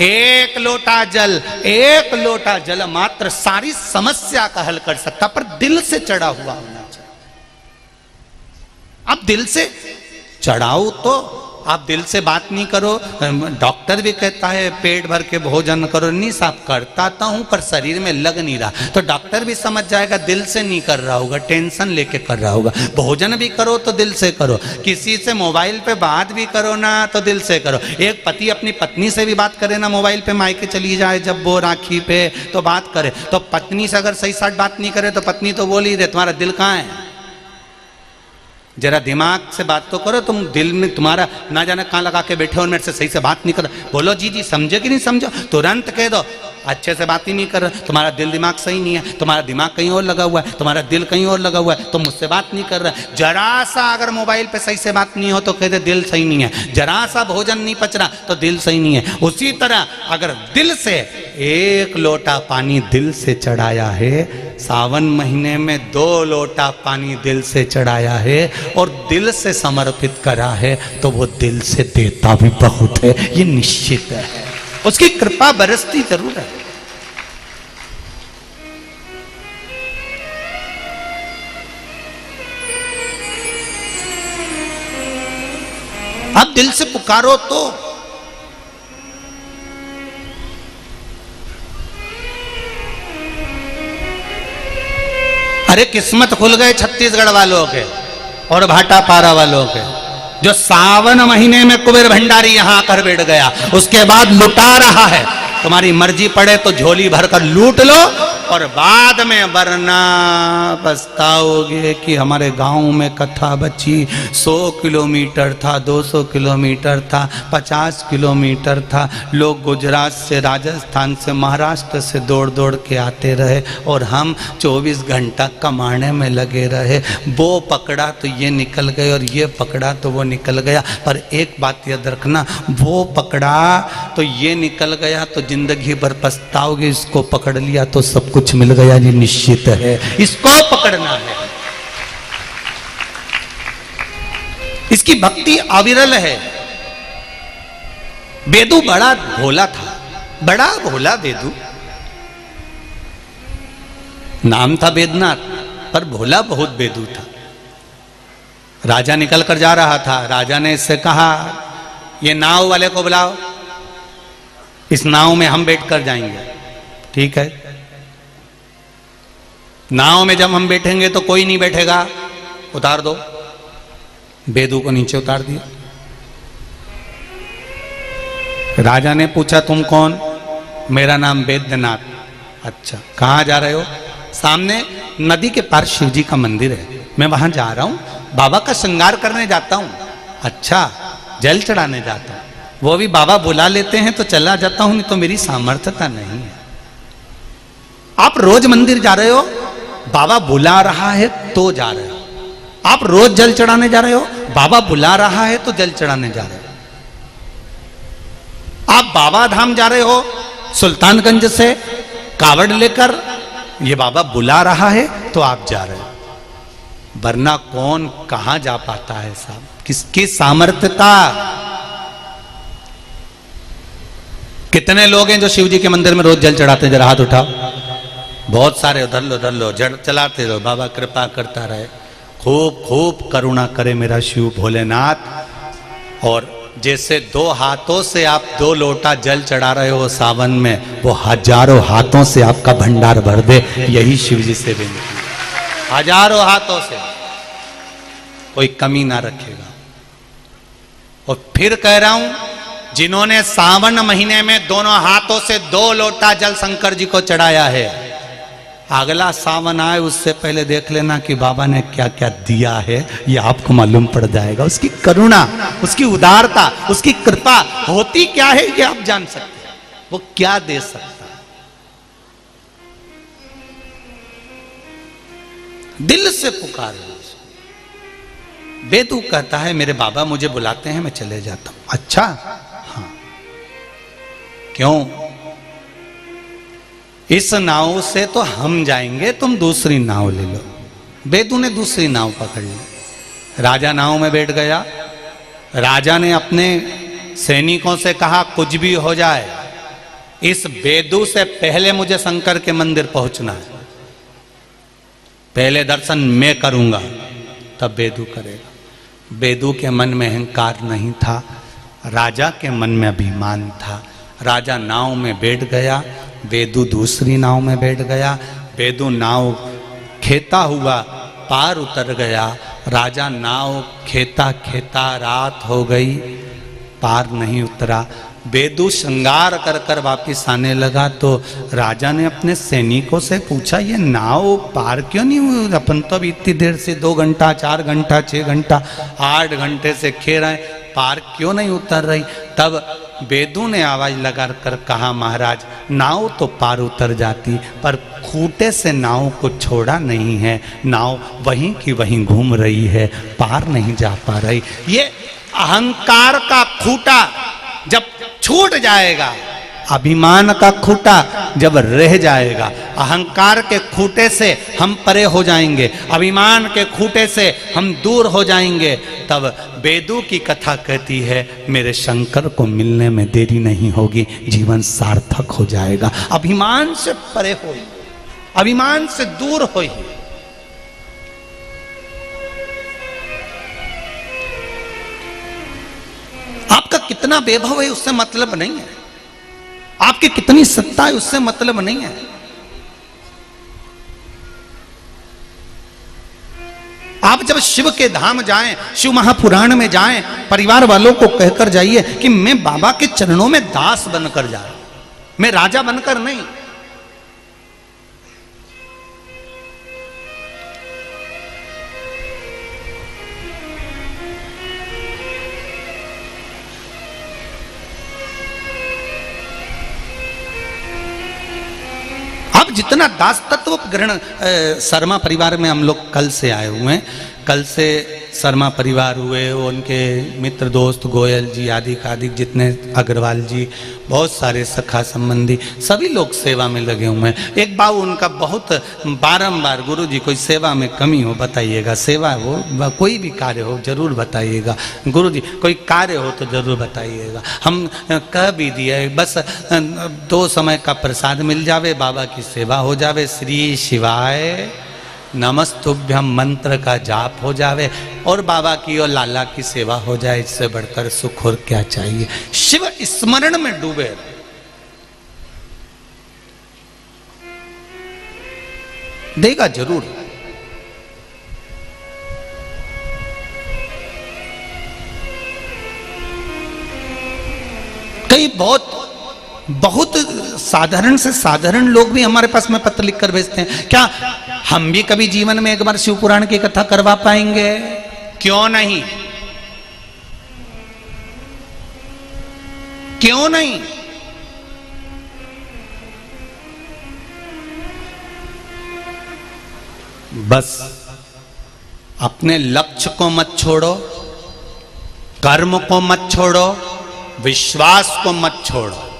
एक लोटा जल, एक लोटा जल मात्र सारी समस्या का हल कर सकता, पर दिल से चढ़ा हुआ होना चाहिए। अब दिल से चढ़ाओ तो आप दिल से बात नहीं करो। डॉक्टर भी कहता है पेट भर के भोजन करो, नहीं साहब करता हूं पर शरीर में लग नहीं रहा, तो डॉक्टर भी समझ जाएगा दिल से नहीं कर रहा होगा, टेंशन लेके कर रहा होगा। भोजन भी करो तो दिल से करो, किसी से मोबाइल पे बात भी करो ना तो दिल से करो। एक पति अपनी पत्नी से भी बात करे ना मोबाइल पे, मायके चली जाए जब वो राखी पे तो बात करे, तो पत्नी से अगर सही साथ बात नहीं करे तो पत्नी तो बोल ही रहे तुम्हारा दिल कहाँ है, जरा दिमाग से बात तो करो। तुम दिल में तुम्हारा ना जाने कहाँ लगा के बैठे हो, मेरे से सही से बात नहीं कर, बोलो जी जी समझे कि नहीं समझो, तुरंत कह दो अच्छे से बात ही नहीं कर रहे, तुम्हारा दिल दिमाग सही नहीं है, तुम्हारा दिमाग कहीं और लगा हुआ है, तुम्हारा दिल कहीं और लगा हुआ है, तुम मुझसे बात नहीं कर रहे। जरा सा अगर मोबाइल पे सही से बात नहीं हो तो कहते दिल सही नहीं है, जरा सा भोजन नहीं पच रहा तो दिल सही नहीं है। उसी तरह अगर दिल से एक लोटा पानी दिल से चढ़ाया है, सावन महीने में 2 लोटा पानी दिल से चढ़ाया है और दिल से समर्पित करा है, तो वो दिल से देता भी बहुत है, ये निश्चित है, उसकी कृपा बरसती जरूर है। आप दिल से पुकारो तो अरे किस्मत खुल गए छत्तीसगढ़ वालों के और भाटापारा वालों के, जो सावन महीने में कुबेर भंडारी यहां आकर बैठ गया, उसके बाद लुटा रहा है। तुम्हारी मर्जी पड़े तो झोली भरकर लूट लो और बाद में वरना पछताओगे कि हमारे गांव में कथा बची, 100 किलोमीटर था, 200 किलोमीटर था, 50 किलोमीटर था, लोग गुजरात से, राजस्थान से, महाराष्ट्र से दौड़ दौड़ के आते रहे और हम 24 घंटा कमाने में लगे रहे। वो पकड़ा तो ये निकल गए और ये पकड़ा तो वो निकल गया, पर एक बात याद रखना, वो पकड़ा तो ये निकल गया तो जिंदगी भर पछताओगे, इसको पकड़ लिया तो सब कुछ मिल गया, ये निश्चित है, इसको पकड़ना है। इसकी भक्ति अविरल है। बेदू बड़ा भोला था, बड़ा भोला बेदू, नाम था बेदनाथ पर भोला बहुत बेदू था। राजा निकल कर जा रहा था, राजा ने इससे कहा ये नाव वाले को बुलाओ, इस नाव में हम बैठ कर जाएंगे। ठीक है, नाव में जब हम बैठेंगे तो कोई नहीं बैठेगा, उतार दो। बेदू को नीचे उतार दिया। राजा ने पूछा तुम कौन? मेरा नाम बैद्यनाथ। अच्छा, कहाँ जा रहे हो? सामने नदी के पार शिव जी का मंदिर है, मैं वहां जा रहा हूं, बाबा का श्रृंगार करने जाता हूं। अच्छा, जल चढ़ाने जाता हूं, वो भी बाबा बुला लेते हैं तो चला जाता हूं, नहीं तो मेरी सामर्थ्यता नहीं है। आप रोज मंदिर जा रहे हो, बाबा बुला रहा है तो जा रहे हो। आप रोज जल चढ़ाने जा रहे हो, बाबा बुला रहा है तो जल चढ़ाने जा रहे हो। आप बाबा धाम जा रहे हो सुल्तानगंज से कावड़ लेकर, ये बाबा बुला रहा है तो आप जा रहे हो, वरना कौन कहां जा पाता है साहब, किसकी सामर्थ्यता। कितने लोग हैं जो शिव जी के मंदिर में रोज जल चढ़ाते हैं? जरा हाथ उठाओ। बहुत सारे। उधर लो जल चलाते रहो, बाबा कृपा करता रहे, खूब खूब करुणा करे मेरा शिव भोलेनाथ। और जैसे 2 हाथों से आप 2 लोटा जल चढ़ा रहे हो सावन में, वो हजारों हाथों से आपका भंडार भर दे, यही शिव जी से विनती, हजारों हाथों से, कोई कमी ना रखेगा। और फिर कह रहा हूं, जिन्होंने सावन महीने में दोनों हाथों से 2 लोटा जल शंकर जी को चढ़ाया है, अगला सावन आए उससे पहले देख लेना कि बाबा ने क्या क्या दिया है, ये आपको मालूम पड़ जाएगा। उसकी करुणा, उसकी उदारता, उसकी कृपा होती क्या है ये आप जान सकते हैं, वो क्या दे सकता है। दिल से पुकारो। बेदू कहता है मेरे बाबा मुझे बुलाते हैं, मैं चले जाता हूं। अच्छा, हाँ, क्यों? इस नाव से तो हम जाएंगे, तुम दूसरी नाव ले लो। बेदू ने दूसरी नाव पकड़ ली। राजा नाव में बैठ गया। राजा ने अपने सैनिकों से कहा कुछ भी हो जाए, इस बेदू से पहले मुझे शंकर के मंदिर पहुंचना है, पहले दर्शन मैं करूंगा तब बेदू करेगा। बेदू के मन में अहंकार नहीं था, राजा के मन में अभिमान था। राजा नाव में बैठ गया, बेदू दूसरी नाव में बैठ गया। बेदू नाव खेता हुआ पार उतर गया। राजा नाव खेता खेता रात हो गई, पार नहीं उतरा। बेदू श्रृंगार कर कर वापिस आने लगा तो राजा ने अपने सैनिकों से पूछा, ये नाव पार क्यों नहीं हुई? अपन तो अभी इतनी देर से 2 घंटा 4 घंटा 6 घंटा 8 घंटे से खेल रहे, पार क्यों नहीं उतर रही? तब बेदू ने आवाज लगा कर कहा, महाराज नाव तो पार उतर जाती, पर खूंटे से नाव को छोड़ा नहीं है, नाव वहीं की वहीं घूम रही है, पार नहीं जा पा रही। ये अहंकार का खूंटा जब छूट जाएगा, अभिमान का खूंटा जब रह जाएगा, अहंकार के खूंटे से हम परे हो जाएंगे, अभिमान के खूंटे से हम दूर हो जाएंगे, तब बेदू की कथा कहती है मेरे शंकर को मिलने में देरी नहीं होगी, जीवन सार्थक हो जाएगा। अभिमान से परे हो, अभिमान से दूर हो। आपका कितना वैभव है उससे मतलब नहीं है, आपकी कितनी सत्ता है उससे मतलब नहीं है। आप जब शिव के धाम जाएं, शिव महापुराण में जाएं, परिवार वालों को कहकर जाइए कि मैं बाबा के चरणों में दास बनकर जा रहा हूं, मैं राजा बनकर नहीं। आप जितना दास तत्व ग्रहण, शर्मा परिवार में हम लोग कल से आए हुए हैं, कल से शर्मा परिवार हुए, उनके मित्र दोस्त गोयल जी आदि आदि जितने अग्रवाल जी, बहुत सारे सखा संबंधी सभी लोग सेवा में लगे हुए हैं। एक बाबू उनका बहुत बारंबार, गुरु जी कोई सेवा में कमी हो बताइएगा, सेवा हो कोई भी कार्य हो जरूर बताइएगा, गुरु जी कोई कार्य हो तो जरूर बताइएगा। हम कह भी दिए बस 2 समय का प्रसाद मिल जावे, बाबा की सेवा हो जावे, श्री शिवाय नमस्तुभ्यम मंत्र का जाप हो जावे और बाबा की और लाला की सेवा हो जाए, इससे बढ़कर सुख और क्या चाहिए। शिव स्मरण में डूबे, देगा जरूर। कई बहुत साधारण से साधारण लोग भी हमारे पास में पत्र लिखकर भेजते हैं, क्या हम भी कभी जीवन में एक बार शिव पुराण की कथा करवा पाएंगे? क्यों नहीं, क्यों नहीं? बस अपने लक्ष्य को मत छोड़ो, कर्म को मत छोड़ो, विश्वास को मत छोड़ो।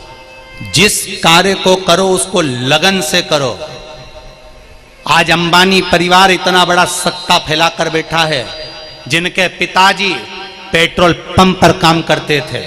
जिस कार्य को करो उसको लगन से करो। आज अंबानी परिवार इतना बड़ा सत्ता फैलाकर बैठा है, जिनके पिताजी पेट्रोल पंप पर काम करते थे।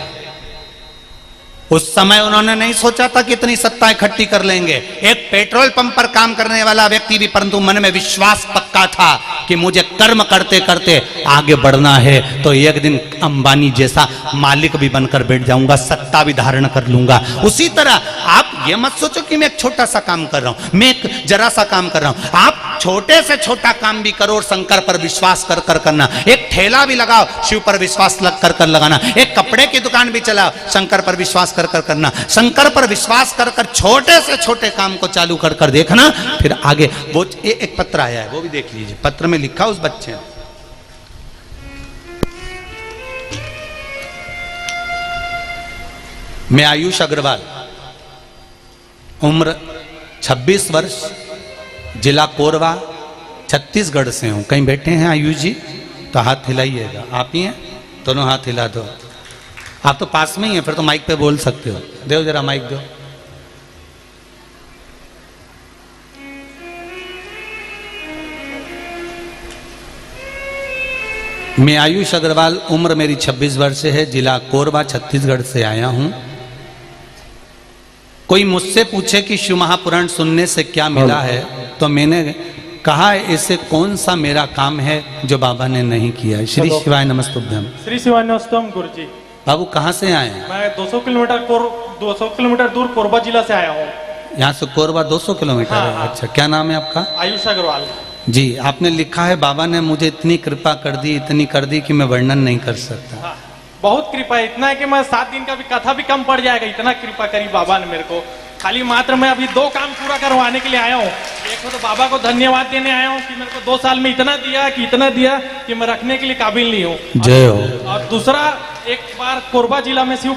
उस समय उन्होंने नहीं सोचा था कि इतनी सत्ता इकट्ठी कर लेंगे। एक पेट्रोल पंप पर काम करने वाला व्यक्ति भी, परंतु मन में विश्वास पक्का था कि मुझे कर्म करते करते आगे बढ़ना है, तो एक दिन अंबानी जैसा मालिक भी बनकर बैठ जाऊंगा, सत्ता भी धारण कर लूंगा। उसी तरह आप ये मत सोचो कि मैं एक छोटा सा काम कर रहा हूं, मैं एक जरा सा काम कर रहा हूं। आप छोटे से छोटा काम भी करो और शंकर पर विश्वास कर कर करना। एक ठेला भी लगाओ, शिव पर विश्वास कर कर लगाना। एक कपड़े की दुकान भी चलाओ, शंकर पर विश्वास कर कर करना। शंकर पर विश्वास कर कर छोटे से छोटे काम को चालू कर कर देखना, फिर आगे। वो एक पत्र आया है, वो भी देख लीजिए। पत्र में लिखा उस बच्चे ने, मैं आयुष अग्रवाल, उम्र 26 वर्ष, जिला कोरबा, छत्तीसगढ़ से हूं। कहीं बैठे हैं आयुष जी तो हाथ हिलाइएगा। आप ही हैं? दोनों हाथ हिला दो। आप तो पास में ही हैं, फिर तो माइक पे बोल सकते हो। दो जरा माइक दो। मैं आयुष अग्रवाल, उम्र मेरी 26 वर्ष है, जिला कोरबा, छत्तीसगढ़ से आया हूं। कोई मुझसे पूछे कि शिव महापुराण सुनने से क्या मिला है, तो मैंने कहा ऐसे कौन सा मेरा काम है जो बाबा ने नहीं किया। श्री शिवाय नमस्तुभ्यम। श्री शिवाय नमस्तुभ्यम गुरुजी। बाबू कहाँ से आए हैं? मैं 200 किलोमीटर दूर कोरबा जिला से आया हूँ। यहाँ से कोरबा 200 किलोमीटर है। हाँ। अच्छा, क्या नाम है आपका? आयुष अग्रवाल जी। आपने लिखा है बाबा ने मुझे इतनी कृपा कर दी, इतनी कर दी कि मैं वर्णन नहीं कर सकता। हाँ, बहुत कृपा है। इतना है कि मैं 7 दिन का भी कथा भी कम पड़ जाएगा, इतना कृपा करी बाबा ने मेरे को। खाली मात्र मैं अभी 2 काम पूरा करवाने के लिए आया हूँ। एक तो बाबा को धन्यवाद देने आया हूँ कि मेरे को 2 साल में इतना दिया कि मैं रखने के लिए काबिल नहीं हूँ। जय हो। और दूसरा, एक बार कोरबा जिला में शिव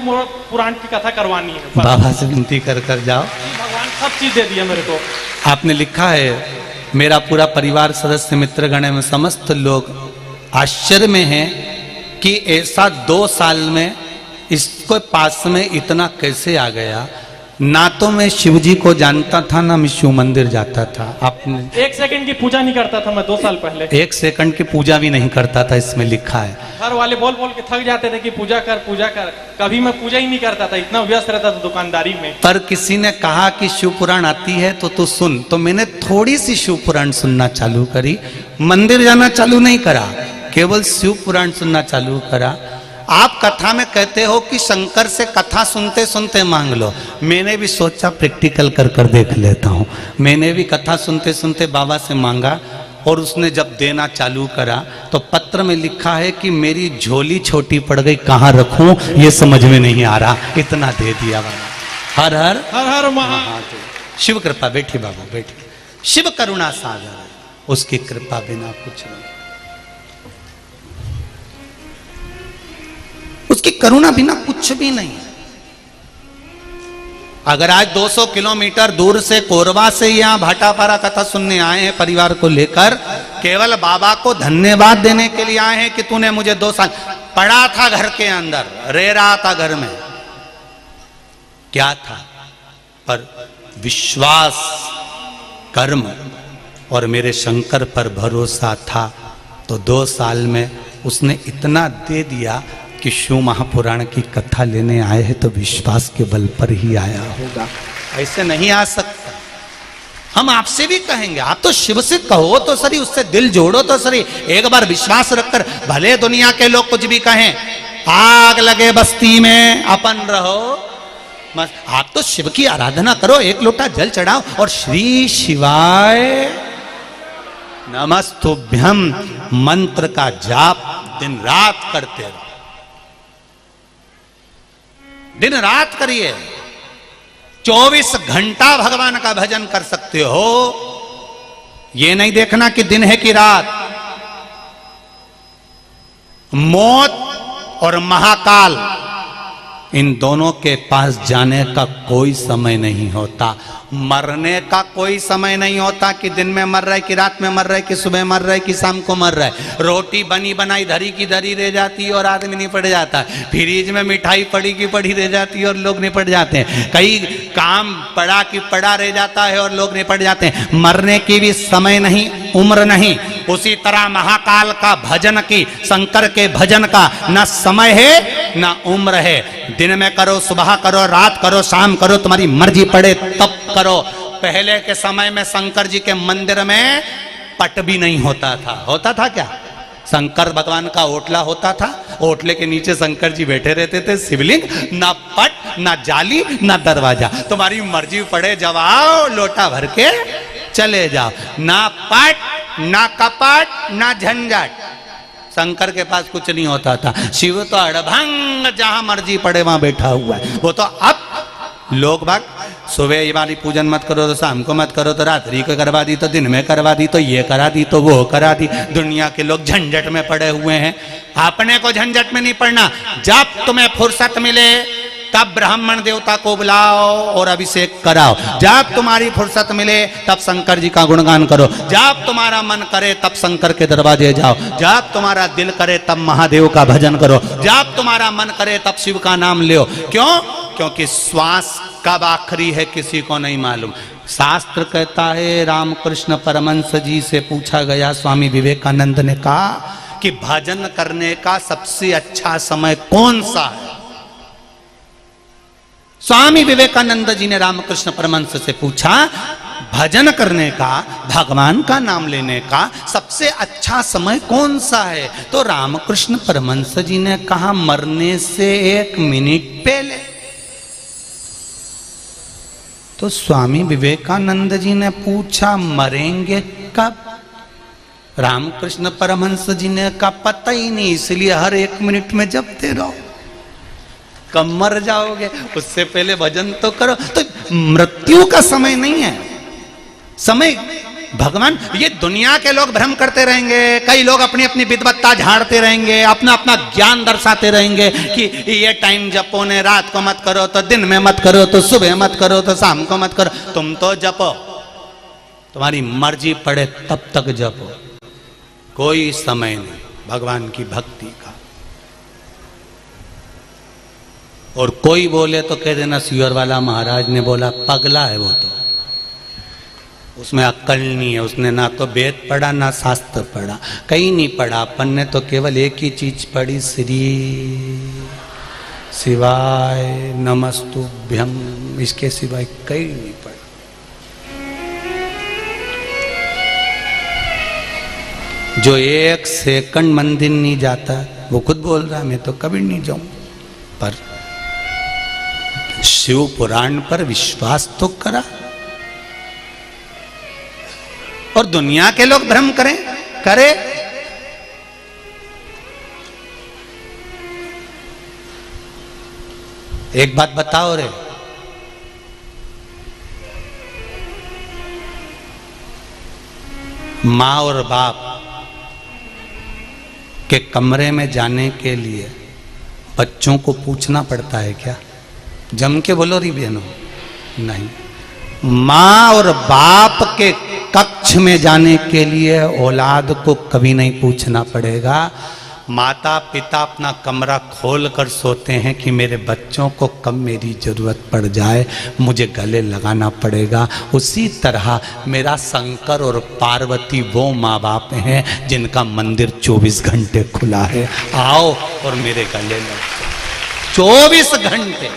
पुराण की कथा करवानी है। बाबा से विनती कर जाओ। भगवान सब चीज दे दिया मेरे को। आपने लिखा है मेरा पूरा परिवार सदस्य मित्रगण में समस्त लोग आश्चर्य में हैं कि ऐसा 2 साल में इसको पास में इतना कैसे आ गया। ना तो मैं शिव जी को जानता था, ना मैं शिव मंदिर जाता था। आपने 1 सेकंड की पूजा नहीं करता था मैं 2 साल पहले। 1 सेकंड की पूजा भी नहीं करता था, इसमें लिखा है। घर वाले बोल बोल के थक जाते थे कि पूजा कर। कभी मैं पूजा ही नहीं करता था, इतना व्यस्त रहता था दुकानदारी में। पर किसी ने कहा कि शिव पुराण आती है तो तू सुन, तो मैंने थोड़ी सी शिव पुराण सुनना चालू करी। मंदिर जाना चालू नहीं करा, केवल शिव पुराण सुनना चालू करा। आप कथा में कहते हो कि शंकर से कथा सुनते सुनते मांग लो। मैंने भी सोचा प्रैक्टिकल कर देख लेता हूँ। मैंने भी कथा सुनते सुनते बाबा से मांगा और उसने जब देना चालू करा तो पत्र में लिखा है कि मेरी झोली छोटी पड़ गई, कहाँ रखूं ये समझ में नहीं आ रहा, इतना दे दिया बाबा। हर हर हर हर महादेव। शिव कृपा। बैठी बाबू बैठी। शिव करुणा सागर, उसकी कृपा बिना कुछ नहीं, उसकी करुणा बिना कुछ भी नहीं। अगर आज 200 किलोमीटर दूर से कोरबा से यहाँ भाटापारा कथा सुनने आए हैं परिवार को लेकर, केवल बाबा को धन्यवाद देने के लिए आए हैं कि तूने मुझे 2 साल पड़ा था घर के अंदर, रह रहा था घर में, क्या था, पर विश्वास, कर्म और मेरे शंकर पर भरोसा था तो 2 साल में उसने इतना दे दिया कि शिव महापुराण की कथा लेने आए हैं तो विश्वास के बल पर ही आया होगा, ऐसे नहीं आ सकता। हम आपसे भी कहेंगे, आप तो शिव से कहो तो सही, उससे दिल जोड़ो तो सही, एक बार विश्वास रखकर, भले दुनिया के लोग कुछ भी कहें, आग लगे बस्ती में अपन रहो, आप तो शिव की आराधना करो, 1 लोटा जल चढ़ाओ और श्री शिवाय नमस्तुभ्यम मंत्र का जाप दिन रात करते रहो, दिन रात करिए। 24 घंटा भगवान का भजन कर सकते हो। ये नहीं देखना कि दिन है कि रात। मौत और महाकाल, इन दोनों के पास जाने का कोई समय नहीं होता, मरने का कोई समय नहीं होता कि दिन में मर रहा है कि रात में मर रहा है कि सुबह मर रहा है कि शाम को मर रहा है। रोटी बनी बनाई धरी की धरी रह जाती है और आदमी निपट जाता है। फ्रिज में मिठाई पड़ी की पड़ी रह जाती है और लोग निपट जाते हैं। कई काम पड़ा की पड़ा रह जाता है और लोग निपट जाते हैं। मरने की भी समय नहीं, उम्र नहीं। उसी तरह महाकाल का भजन की, शंकर के भजन का न समय है न उम्र है। दिन में करो, सुबह करो, रात करो, शाम करो, तुम्हारी मर्जी पड़े तब करो। पहले के समय में शंकर जी के मंदिर में पट भी नहीं होता था। होता था क्या? शंकर भगवान का ओटला होता था, ओटले के नीचे शंकर जी बैठे रहते थे। शिवलिंग, ना पट, ना जाली, ना दरवाजा, तुम्हारी मर्जी पड़े जब आओ लोटा भर के चले जाओ। ना पट, ना कपट, ना झंझट। शंकर के पास कुछ नहीं होता था। शिव तो अड़भंग, जहां मर्जी पड़े वहां बैठा हुआ है। वो तो अब लोग बाग सुबह ये वाली पूजन मत करो तो शाम को मत करो, तो रात्रि को करवा दी, तो दिन में करवा दी, तो ये करा दी, तो वो करा दी। दुनिया के लोग झंझट में पड़े हुए हैं। अपने को झंझट में नहीं पड़ना। जब तुम्हें फुर्सत मिले तब ब्राह्मण देवता को बुलाओ और अभिषेक कराओ। जब तुम्हारी फुर्सत मिले तब शंकर जी का गुणगान करो। जब तुम्हारा मन करे तब शंकर के दरवाजे जाओ। जब तुम्हारा दिल करे तब महादेव का भजन करो। जब तुम्हारा मन करे तब शिव का नाम लो। क्यों? क्योंकि श्वास कब आखिरी है किसी को नहीं मालूम। शास्त्र कहता है, रामकृष्ण परमहंस जी से पूछा गया, स्वामी विवेकानंद ने कहा कि भजन करने का सबसे अच्छा समय कौन सा है? स्वामी विवेकानंद जी ने रामकृष्ण परमहंस से पूछा, भजन करने का, भगवान का नाम लेने का सबसे अच्छा समय कौन सा है? तो रामकृष्ण परमहंस जी ने कहा मरने से 1 मिनट पहले। तो स्वामी विवेकानंद जी ने पूछा मरेंगे कब? रामकृष्ण परमहंस जी ने कहा पता ही नहीं, इसलिए हर 1 मिनट में जपते रहो, कब मर जाओगे, उससे पहले भजन तो करो। तो मृत्यु का समय नहीं है, समय भगवान। ये दुनिया के लोग भ्रम करते रहेंगे, कई लोग अपनी अपनी विद्वत्ता झाड़ते रहेंगे, अपना अपना ज्ञान दर्शाते रहेंगे कि ये टाइम जपो ने, रात को मत करो, तो दिन में मत करो, तो सुबह मत करो, तो शाम को मत करो। तुम तो जपो, तुम्हारी मर्जी पड़े तब तक जपो, कोई समय नहीं भगवान की भक्ति का। और कोई बोले तो कह देना सियोर वाला महाराज ने बोला, पगला है वो, तो उसमें अक्ल नहीं है, उसने ना तो वेद पढ़ा ना शास्त्र पढ़ा, कहीं नहीं पढ़ा। अपन ने तो केवल एक ही चीज पढ़ी, श्री शिवाय नमस्तुभ्यम, इसके सिवाय कहीं नहीं पढ़ा। जो 1 सेकंड मंदिर नहीं जाता वो खुद बोल रहा है मैं तो कभी नहीं जाऊं, पर शिव पुराण पर विश्वास तो करा। और दुनिया के लोग भ्रम करें, करे। एक बात बताओ रे, माँ और बाप के कमरे में जाने के लिए बच्चों को पूछना पड़ता है क्या? जम के बोलो री बहनों, नहीं। माँ और बाप के कक्ष में जाने के लिए औलाद को कभी नहीं पूछना पड़ेगा। माता पिता अपना कमरा खोल कर सोते हैं कि मेरे बच्चों को कब मेरी जरूरत पड़ जाए मुझे गले लगाना पड़ेगा। उसी तरह मेरा शंकर और पार्वती वो माँ बाप हैं जिनका मंदिर 24 घंटे खुला है। आओ और मेरे गले लग जाओ। 24 घंटे,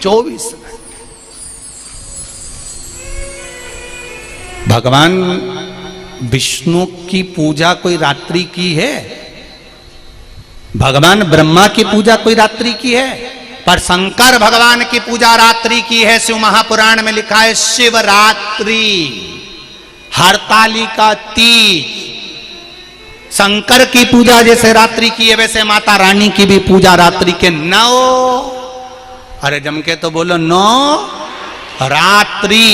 24 घंटे। भगवान विष्णु की पूजा कोई रात्रि की है? भगवान ब्रह्मा की पूजा कोई रात्रि की है? पर शंकर भगवान की पूजा रात्रि की है। शिव महापुराण में लिखा है शिवरात्रि, हरतालिका तीज। शंकर की पूजा जैसे रात्रि की है वैसे माता रानी की भी पूजा रात्रि के 9, अरे जम के तो बोलो 9 रात्रि,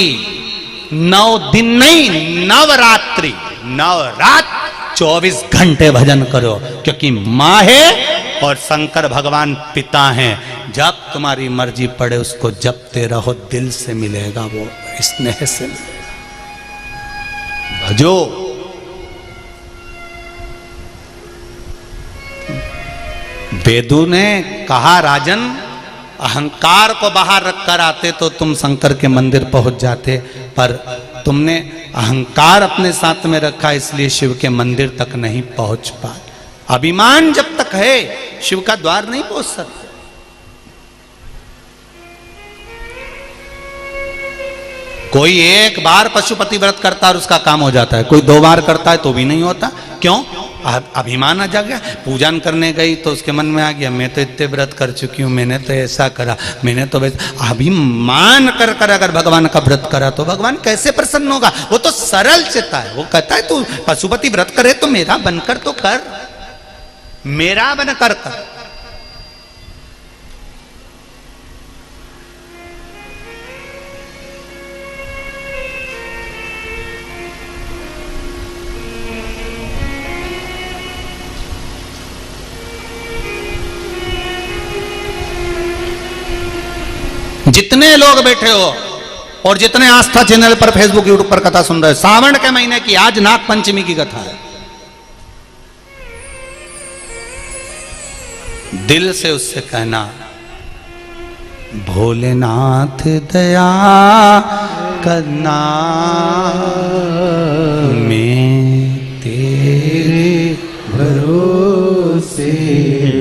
9 दिन नहीं, नवरात्रि, नवरात 24 घंटे भजन करो, क्योंकि माँ है और शंकर भगवान पिता हैं। जब तुम्हारी मर्जी पड़े उसको जपते रहो, दिल से मिलेगा वो, स्नेह से भजो। वेदों ने कहा राजन, अहंकार को बाहर रखकर आते तो तुम शंकर के मंदिर पहुंच जाते, पर तुमने अहंकार अपने साथ में रखा इसलिए शिव के मंदिर तक नहीं पहुंच पाए। अभिमान जब तक है शिव का द्वार नहीं पहुंच सकते। कोई एक बार पशुपति व्रत करता है और उसका काम हो जाता है, कोई 2 बार करता है तो भी नहीं होता। क्यों? अभिमान आ जा गया। पूजन करने गई तो उसके मन में आ गया मैं तो इतने व्रत कर चुकी हूँ, मैंने तो ऐसा करा, मैंने तो वैसा। अभिमान कर कर अगर भगवान का व्रत करा तो भगवान कैसे प्रसन्न होगा? वो तो सरल चित्ता है, वो कहता है तू पशुपति व्रत करे तो मेरा बनकर तो कर, मेरा बनकर कर। जितने लोग बैठे हो और जितने आस्था चैनल पर फेसबुक यूट्यूब पर कथा सुन रहे हो, सावन के महीने की आज नाग पंचमी की कथा है। दिल से उससे कहना भोलेनाथ दया करना, मैं तेरे भरोसे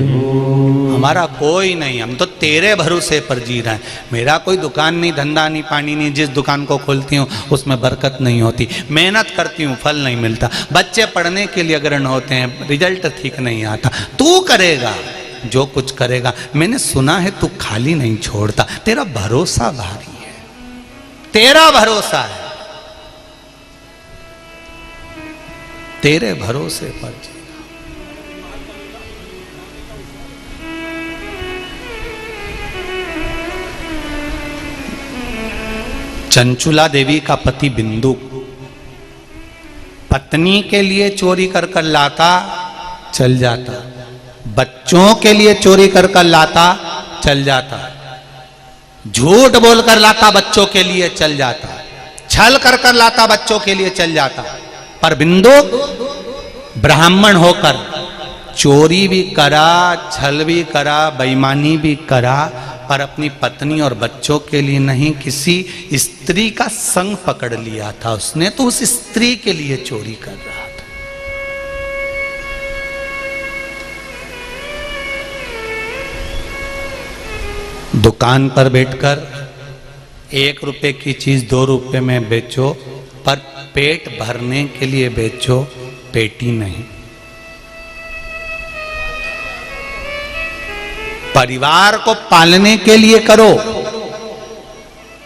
हूँ। हमारा कोई नहीं, हम तो तेरे भरोसे पर जी रहे हैं। मेरा कोई दुकान नहीं, धंधा नहीं, पानी नहीं। जिस दुकान को खोलती हूँ उसमें बरकत नहीं होती, मेहनत करती हूँ फल नहीं मिलता। बच्चे पढ़ने के लिए अग्रहण होते हैं, रिजल्ट ठीक नहीं आता। तू करेगा जो कुछ करेगा। मैंने सुना है तू खाली नहीं छोड़ता, तेरा भरोसा भारी है, तेरा भरोसा है, तेरे भरोसे पर जी। चंचुला देवी का पति बिंदु पत्नी के लिए चोरी कर कर लाता, चल जाता। बच्चों के लिए चोरी कर कर लाता, चल जाता। झूठ बोल कर लाता, बच्चों के लिए चल जाता। छल कर कर लाता, बच्चों के लिए चल जाता। पर बिंदु ब्राह्मण होकर चोरी भी करा, छल भी करा, बेईमानी भी करा, पर अपनी पत्नी और बच्चों के लिए नहीं, किसी स्त्री का संग पकड़ लिया था उसने, तो उस स्त्री के लिए चोरी कर रहा था। दुकान पर बैठकर 1 रुपए की चीज 2 रुपए में बेचो, पर पेट भरने के लिए बेचो, पेटी नहीं। परिवार को पालने के लिए करो,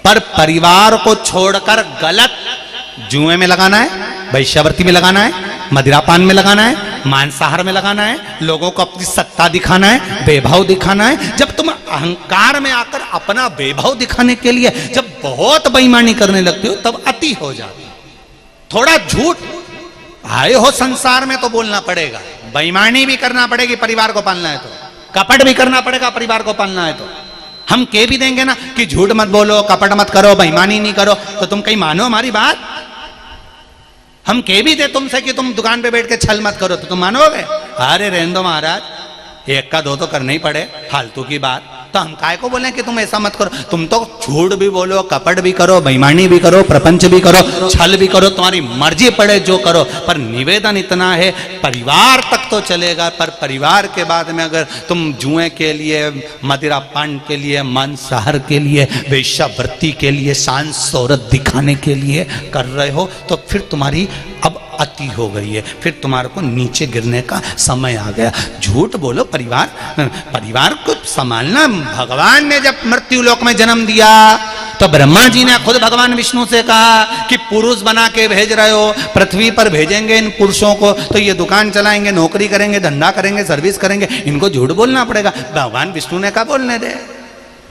पर परिवार को छोड़कर गलत जुए में लगाना है, वैश्यावृत्ति में लगाना है, मदिरापान में लगाना है, मांसाहार में लगाना है, लोगों को अपनी सत्ता दिखाना है, वैभव दिखाना है। जब तुम अहंकार में आकर अपना वैभव दिखाने के लिए जब बहुत बेईमानी करने लगते हो, तब अति हो जाती। थोड़ा झूठ आए हो संसार में तो बोलना पड़ेगा, बेईमानी भी करना पड़ेगी परिवार को पालना है तो, कपट भी करना पड़ेगा परिवार को पालना है तो। हम कह भी देंगे ना कि झूठ मत बोलो, कपट मत करो, बेईमानी नहीं करो, तो तुम कहीं मानो हमारी बात? हम कह भी दे तुमसे कि तुम दुकान पे बैठ के छल मत करो, तो तुम मानोगे? अरे रहने दो महाराज, 1 का 2 तो करना ही पड़े, फालतू की बात। तो हम काय को बोले कि तुम ऐसा मत करो? तुम तो झूठ भी बोलो, कपट भी करो, बेईमानी भी करो, प्रपंच भी करो, छल भी करो, तुम्हारी मर्जी पड़े जो करो, पर निवेदन इतना है, परिवार तक तो चलेगा, पर परिवार के बाद में अगर तुम जुए के लिए, मदिरा पान के लिए, मांसाहार के लिए, वेश्यावृत्ति के लिए, शान शोहरत दिखाने के लिए कर रहे हो, तो फिर तुम्हारी अब अति हो गई है, फिर तुम्हारे को नीचे गिरने का समय आ गया। झूठ बोलो, परिवार को संभालना। भगवान ने जब मृत्यु लोक में जन्म दिया तो ब्रह्मा जी ने खुद भगवान विष्णु से कहा कि पुरुष बना के भेज रहे हो, पृथ्वी पर भेजेंगे इन पुरुषों को, तो ये दुकान चलाएंगे, नौकरी करेंगे, धंधा करेंगे, सर्विस करेंगे, इनको झूठ बोलना पड़ेगा। भगवान विष्णु ने कहा बोलने दे,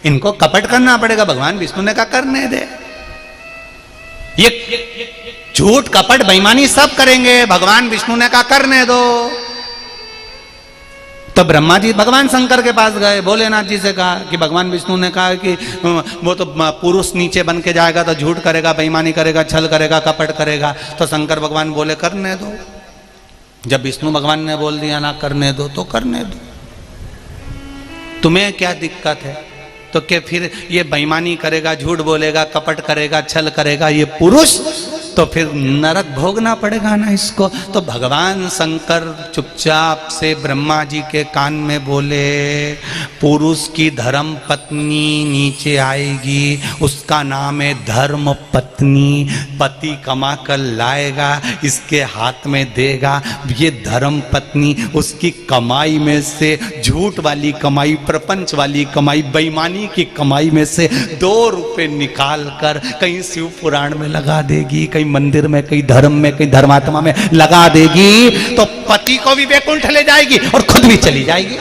इनको कपट करना पड़ेगा, भगवान विष्णु ने कहा करने दे। ये झूठ कपट बेईमानी सब करेंगे, भगवान विष्णु ने कहा करने दो। तो ब्रह्मा जी भगवान शंकर के पास गए, भोलेनाथ जी से कहा कि भगवान विष्णु ने कहा कि वो तो पुरुष नीचे बन के जाएगा तो झूठ करेगा, बेईमानी करेगा, छल करेगा, कपट करेगा। तो शंकर भगवान बोले करने दो। जब विष्णु भगवान ने बोल दिया ना करने दो, तो करने दो, तुम्हें क्या दिक्कत है? तो क्या फिर ये बेईमानी करेगा, झूठ बोलेगा, कपट करेगा, छल करेगा ये पुरुष, तो फिर नरक भोगना पड़ेगा ना इसको। तो भगवान शंकर चुपचाप से ब्रह्मा जी के कान में बोले, पुरुष की धर्म पत्नी नीचे आएगी, उसका नाम है धर्म पत्नी। पति कमा कर लाएगा, इसके हाथ में देगा, ये धर्म पत्नी उसकी कमाई में से, झूठ वाली कमाई, प्रपंच वाली कमाई, बेईमानी की कमाई में से 2 रुपए निकाल कर कहीं शिव पुराण में लगा देगी, कहीं मंदिर में, कहीं धर्म में, कहीं धर्मात्मा में लगा देगी, तो पति को भी वैकुंठ ले जाएगी और खुद भी चली जाएगी।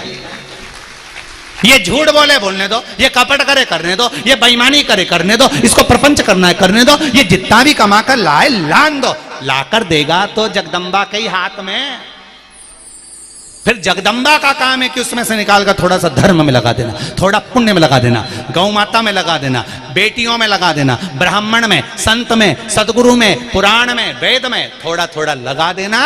ये झूठ बोले बोलने दो, ये कपट करे करने दो, ये बेईमानी करे करने दो, इसको प्रपंच करना है करने दो, ये जितना भी कमा कर लाए लान दो, लाकर देगा तो जगदम्बा के ही हाथ में। फिर जगदम्बा का काम है कि उसमें से निकाल कर थोड़ा सा धर्म में लगा देना, थोड़ा पुण्य में लगा देना, गौ माता में लगा देना, बेटियों में लगा देना, ब्राह्मण में, संत में, सदगुरु में, पुराण में, वेद में थोड़ा थोड़ा लगा देना,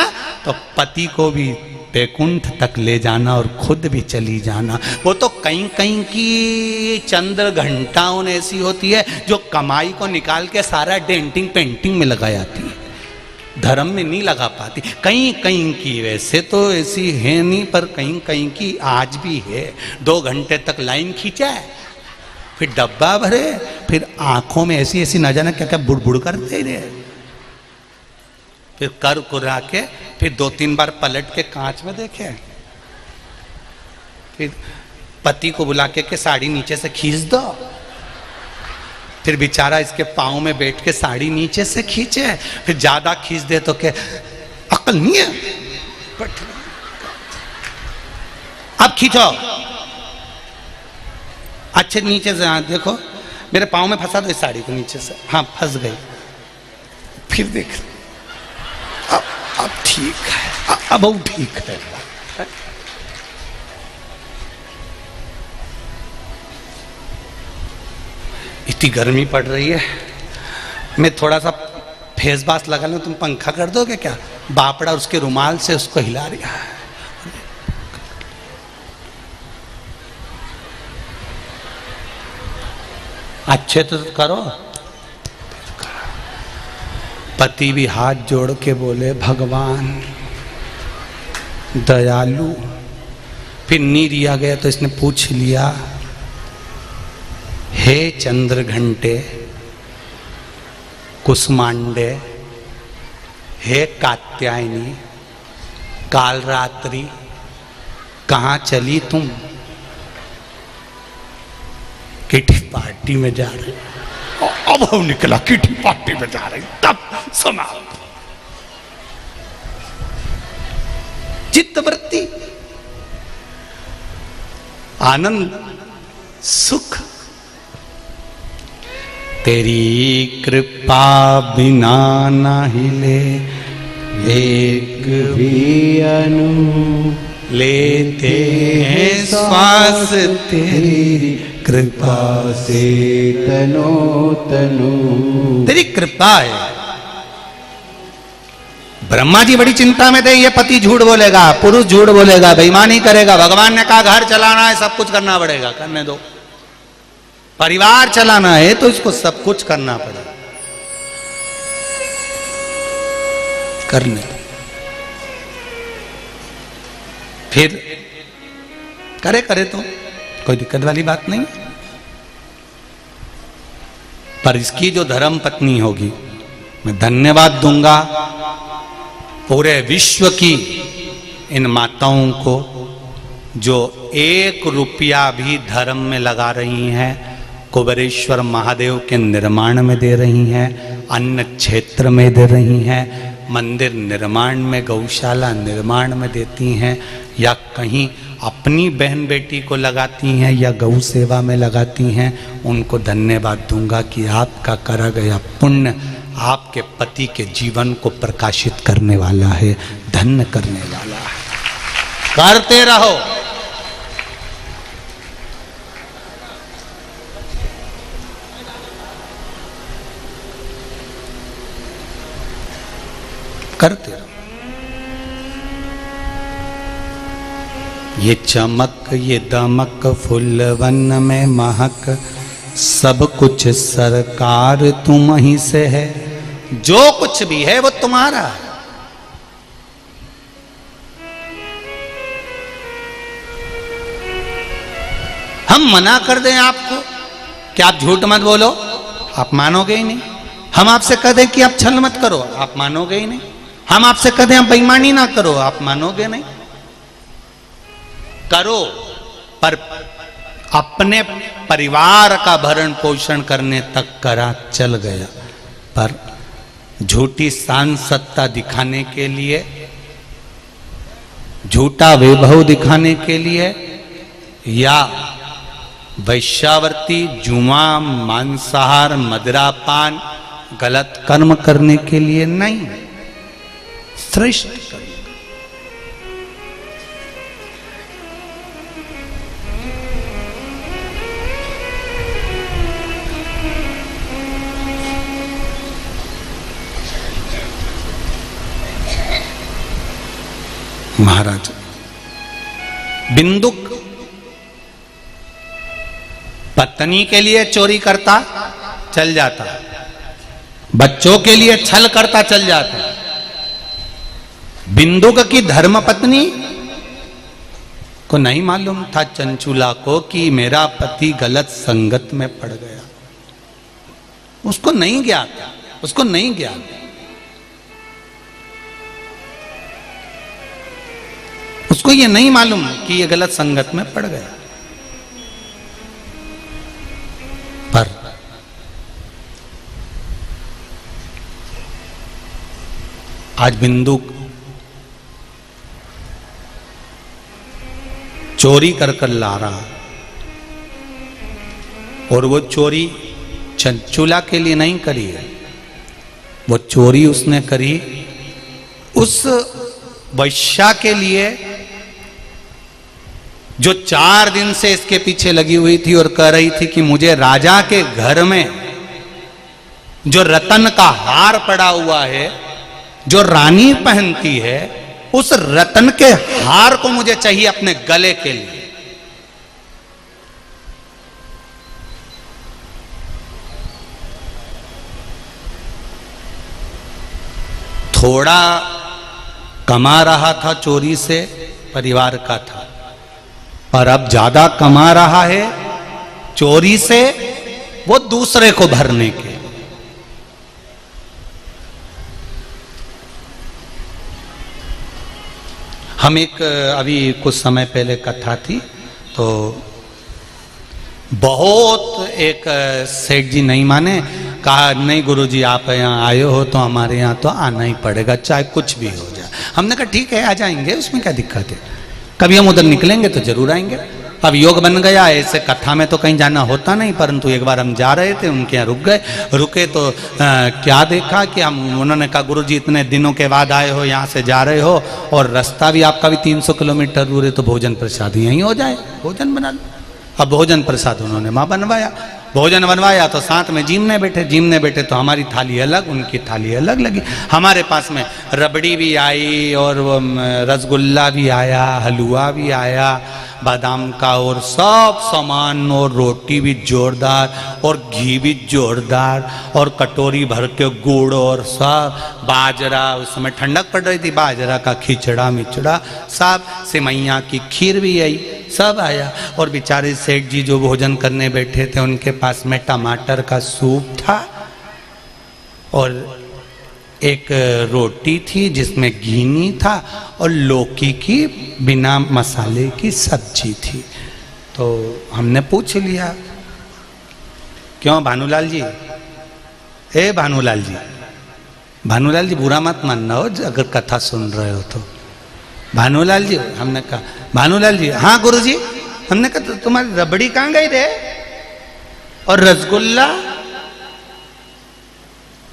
तो पति को भी वैकुंठ तक ले जाना और खुद भी चली जाना। वो तो कहीं कहीं की चंद्र घंटाओं ऐसी होती है जो कमाई को निकाल के सारा डेंटिंग पेंटिंग में लगा जाती है। धर्म में नहीं लगा पाती। कहीं कहीं की, वैसे तो ऐसी है नहीं, पर कहीं कहीं की आज भी है। 2 घंटे तक लाइन खींचा है, फिर डब्बा भरे, फिर आंखों में ऐसी ऐसी न जाने क्या क्या बुड़बुड़ करते रहे, फिर कर कुरा के, फिर 2-3 बार पलट के कांच में देखे, फिर पति को बुला के साड़ी नीचे से खींच दो, फिर बेचारा इसके पाँव में बैठ के साड़ी नीचे से खींचे, फिर ज्यादा खींच दे तो के अकल नहीं है, अब खींचो अच्छे नीचे से। हाँ देखो मेरे पाँव में फंसा दो इस साड़ी को नीचे से, हाँ फंस गई, फिर देख अब ठीक है, अब वो ठीक है। इतनी गर्मी पड़ रही है, मैं थोड़ा सा फेस मास्क लगा लूं, तुम पंखा कर दोगे क्या? बापड़ा उसके रुमाल से उसको हिला रही है। अच्छे तो करो। पति भी हाथ जोड़ के बोले भगवान दयालु। फिर नीर आ गया तो इसने पूछ लिया, हे चंद्र घंटे कुसमांडे, हे कात्यायनी, काल रात्रि कहाँ चली तुम? किटी पार्टी में जा रही। अब हम निकला किटी पार्टी में जा रही, तब सुना चित्तवृत्ति, आनंद, सुख। तेरी कृपा बिना न हिले एक भी अनु, लेते हैं श्वास तेरी कृपा से तनो तनु। तेरी कृपा है। ब्रह्मा जी बड़ी चिंता में थे, ये पति झूठ बोलेगा, पुरुष झूठ बोलेगा, बेईमानी करेगा। भगवान ने कहा घर चलाना है, सब कुछ करना पड़ेगा, करने दो। परिवार चलाना है तो इसको सब कुछ करना पड़ेगा, करने दो। फिर करे तो कोई दिक्कत वाली बात नहीं। पर इसकी जो धर्म पत्नी होगी, मैं धन्यवाद दूंगा पूरे विश्व की इन माताओं को जो 1 रुपया भी धर्म में लगा रही हैं, कुबेरेश्वर महादेव के निर्माण में दे रही हैं, अन्न क्षेत्र में दे रही हैं, मंदिर निर्माण में, गौशाला निर्माण में देती हैं, या कहीं अपनी बहन बेटी को लगाती हैं या गौ सेवा में लगाती हैं। उनको धन्यवाद दूंगा कि आपका करा गया पुण्य आपके पति के जीवन को प्रकाशित करने वाला है, धन्य करने वाला है। करते रहो। करते रहो। ये चमक ये दमक फुलवन में महक, सब कुछ सरकार तुम ही से है। जो कुछ भी है वो तुम्हारा है। हम मना कर दें आपको कि आप झूठ मत बोलो, आप मानोगे ही नहीं। हम आपसे कह दें कि आप छल मत करो, आप मानोगे ही नहीं। हम आपसे कह दें आप बेईमानी ना करो, आप मानोगे नहीं। करो, पर अपने परिवार का भरण पोषण करने तक करा चल गया। पर झूठी सांसत्ता दिखाने के लिए, झूठा वैभव दिखाने के लिए, या वैश्यावर्ती, जुआ, मांसाहार, मदिरापान, गलत कर्म करने के लिए नहीं, श्रेष्ठ कर्म। महाराज बिंदुक पत्नी के लिए चोरी करता चल जाता, बच्चों के लिए छल करता चल जाता, बिंदुक की धर्मपत्नी को नहीं मालूम था चंचुला को कि मेरा पति गलत संगत में पड़ गया। उसको नहीं ज्ञात, उसको नहीं ज्ञात। उसको ये नहीं मालूम कि ये गलत संगत में पड़ गया। पर आज बिंदु चोरी कर कर ला रहा, और वो चोरी चंचुला के लिए नहीं करी है, वो चोरी उसने करी उस वैश्या के लिए जो 4 दिन से इसके पीछे लगी हुई थी और कह रही थी कि मुझे राजा के घर में जो रतन का हार पड़ा हुआ है, जो रानी पहनती है, उस रतन के हार को मुझे चाहिए अपने गले के लिए। थोड़ा कमा रहा था चोरी से, परिवार का था, पर अब ज्यादा कमा रहा है चोरी से, वो दूसरे को भरने के। हम एक अभी कुछ समय पहले कथा थी, तो बहुत एक सेठ जी नहीं माने, कहा नहीं गुरुजी आप यहाँ आए हो तो हमारे यहाँ तो आना ही पड़ेगा, चाहे कुछ भी हो जाए। हमने कहा ठीक है आ जाएंगे, उसमें क्या दिक्कत है, कभी हम उधर निकलेंगे तो जरूर आएंगे। अब योग बन गया, ऐसे कथा में तो कहीं जाना होता नहीं, परंतु एक बार हम जा रहे थे, उनके यहाँ रुक गए। रुके तो क्या देखा कि हम, उन्होंने कहा गुरुजी इतने दिनों के बाद आए हो, यहाँ से जा रहे हो और रास्ता भी आपका भी 300 किलोमीटर दूर है, तो भोजन प्रसाद यहीं हो जाए, भोजन बना लो। अब भोजन प्रसाद उन्होंने वहाँ बनवाया, भोजन बनवाया तो साथ में जीमने बैठे तो हमारी थाली अलग, उनकी थाली अलग लगी। हमारे पास में रबड़ी भी आई और वो रसगुल्ला भी आया, हलवा भी आया बादाम का, और सब सामान, और रोटी भी जोरदार और घी भी जोरदार, और कटोरी भर के गुड़, और सब बाजरा, उस समय ठंडक पड़ रही थी, बाजरा का खिचड़ा मिचड़ा सब, सिमैया की खीर भी आई, सब आया। और बेचारे सेठ जी जो भोजन करने बैठे थे, उनके पास में टमाटर का सूप था और एक रोटी थी जिसमें घी नहीं था, और लौकी की बिना मसाले की सब्जी थी। तो हमने पूछ लिया, क्यों भानुलाल जी, ए भानुलाल जी, भानुलाल जी बुरा मत मानना हो अगर कथा सुन रहे हो तो। भानुलाल जी, हमने कहा भानुलाल जी, हाँ गुरुजी। हमने कहा तो तुम्हारी रबड़ी कहाँ गई रे, और रसगुल्ला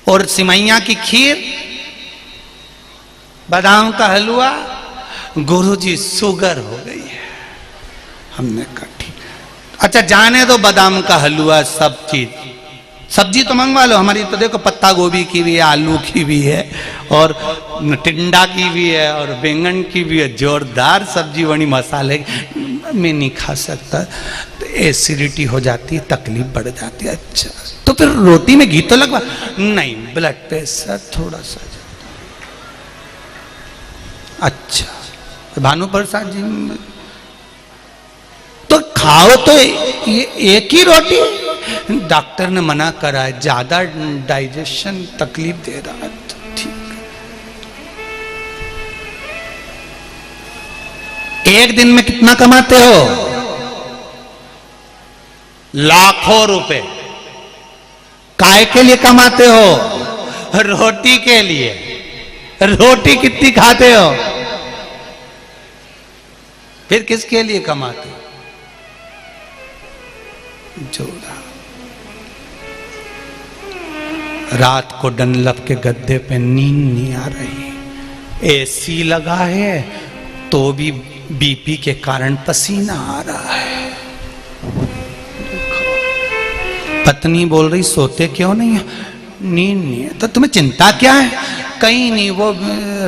और सिमैया की खीर, बादाम का हलवा। गुरुजी शुगर हो गई है। हमने कहा ठीक, अच्छा जाने दो बादाम का हलवा, सब चीज, सब्जी तो मंगवा लो, हमारी तो देखो पत्ता गोभी की भी है, आलू की भी है, और टिंडा की भी है, और बैंगन की भी है, जोरदार सब्जी बनी, मसाले। मैं नहीं खा सकता, तो एसिडिटी हो जाती है, तकलीफ बढ़ जाती है। अच्छा तो फिर रोटी में घी तो लगवा, नहीं ब्लड प्रेशर थोड़ा सा। अच्छा भानु प्रसाद जी, तो खाओ तो ये एक ही रोटी, डॉक्टर ने मना करा है, ज्यादा डाइजेशन तकलीफ दे रहा है। तो ठीक, एक दिन में कितना कमाते हो? लाखों रुपए। काय के लिए कमाते हो? रोटी के लिए। रोटी कितनी खाते हो? फिर किसके लिए कमाते हो? जोड़ा। रात को डनलप के गद्दे पे नींद नहीं आ रही, एसी लगा है तो भी बीपी के कारण पसीना आ रहा है। पत्नी बोल रही सोते क्यों नहीं है? नींद नहीं है। तो तुम्हें चिंता क्या है? कहीं नहीं, वो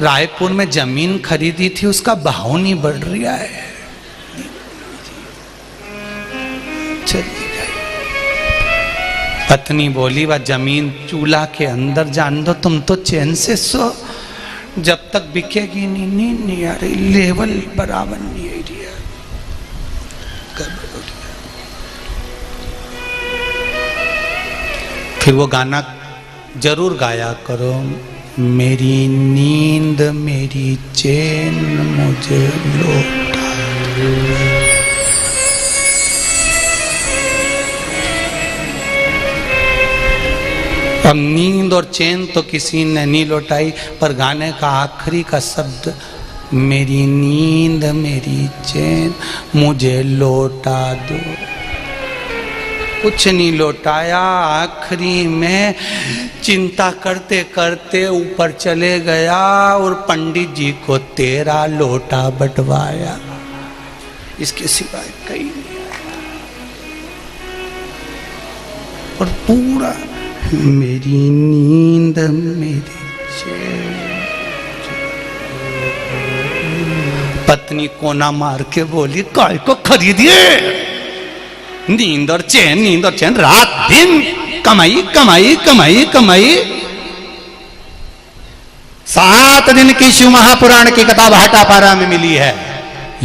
रायपुर में जमीन खरीदी थी, उसका भाव नहीं बढ़ रहा है। चली गई। पत्नी बोली वह जमीन चूल्हा के अंदर जान दो, तुम तो चैन से सो। जब तक बिकेगी नहीं, नींद नहीं आ रही, लेवल बराबर नहीं आ रही है, गड़बड़ हो रही है। फिर वो गाना जरूर गाया करो, मेरी नींद मेरी चैन मुझे लौटा दो। अब नींद और चैन तो किसी ने नहीं लौटाई, पर गाने का आखिरी का शब्द, मेरी नींद मेरी चैन मुझे लौटा दो, कुछ नहीं लौटाया। आखिरी में चिंता करते करते ऊपर चले गया और पंडित जी को 13 लोटा बंटवाया, इसके सिवाय कहीं नहीं आया। और पूरा मेरी नींद मेरी चैन। पत्नी कोना मार के बोली, काय को खरीदिए, नींद और चैन, नींद और चैन, रात दिन कमाई कमाई कमाई कमाई। 7 दिन की शिव महापुराण की कथा भाटापारा में मिली है।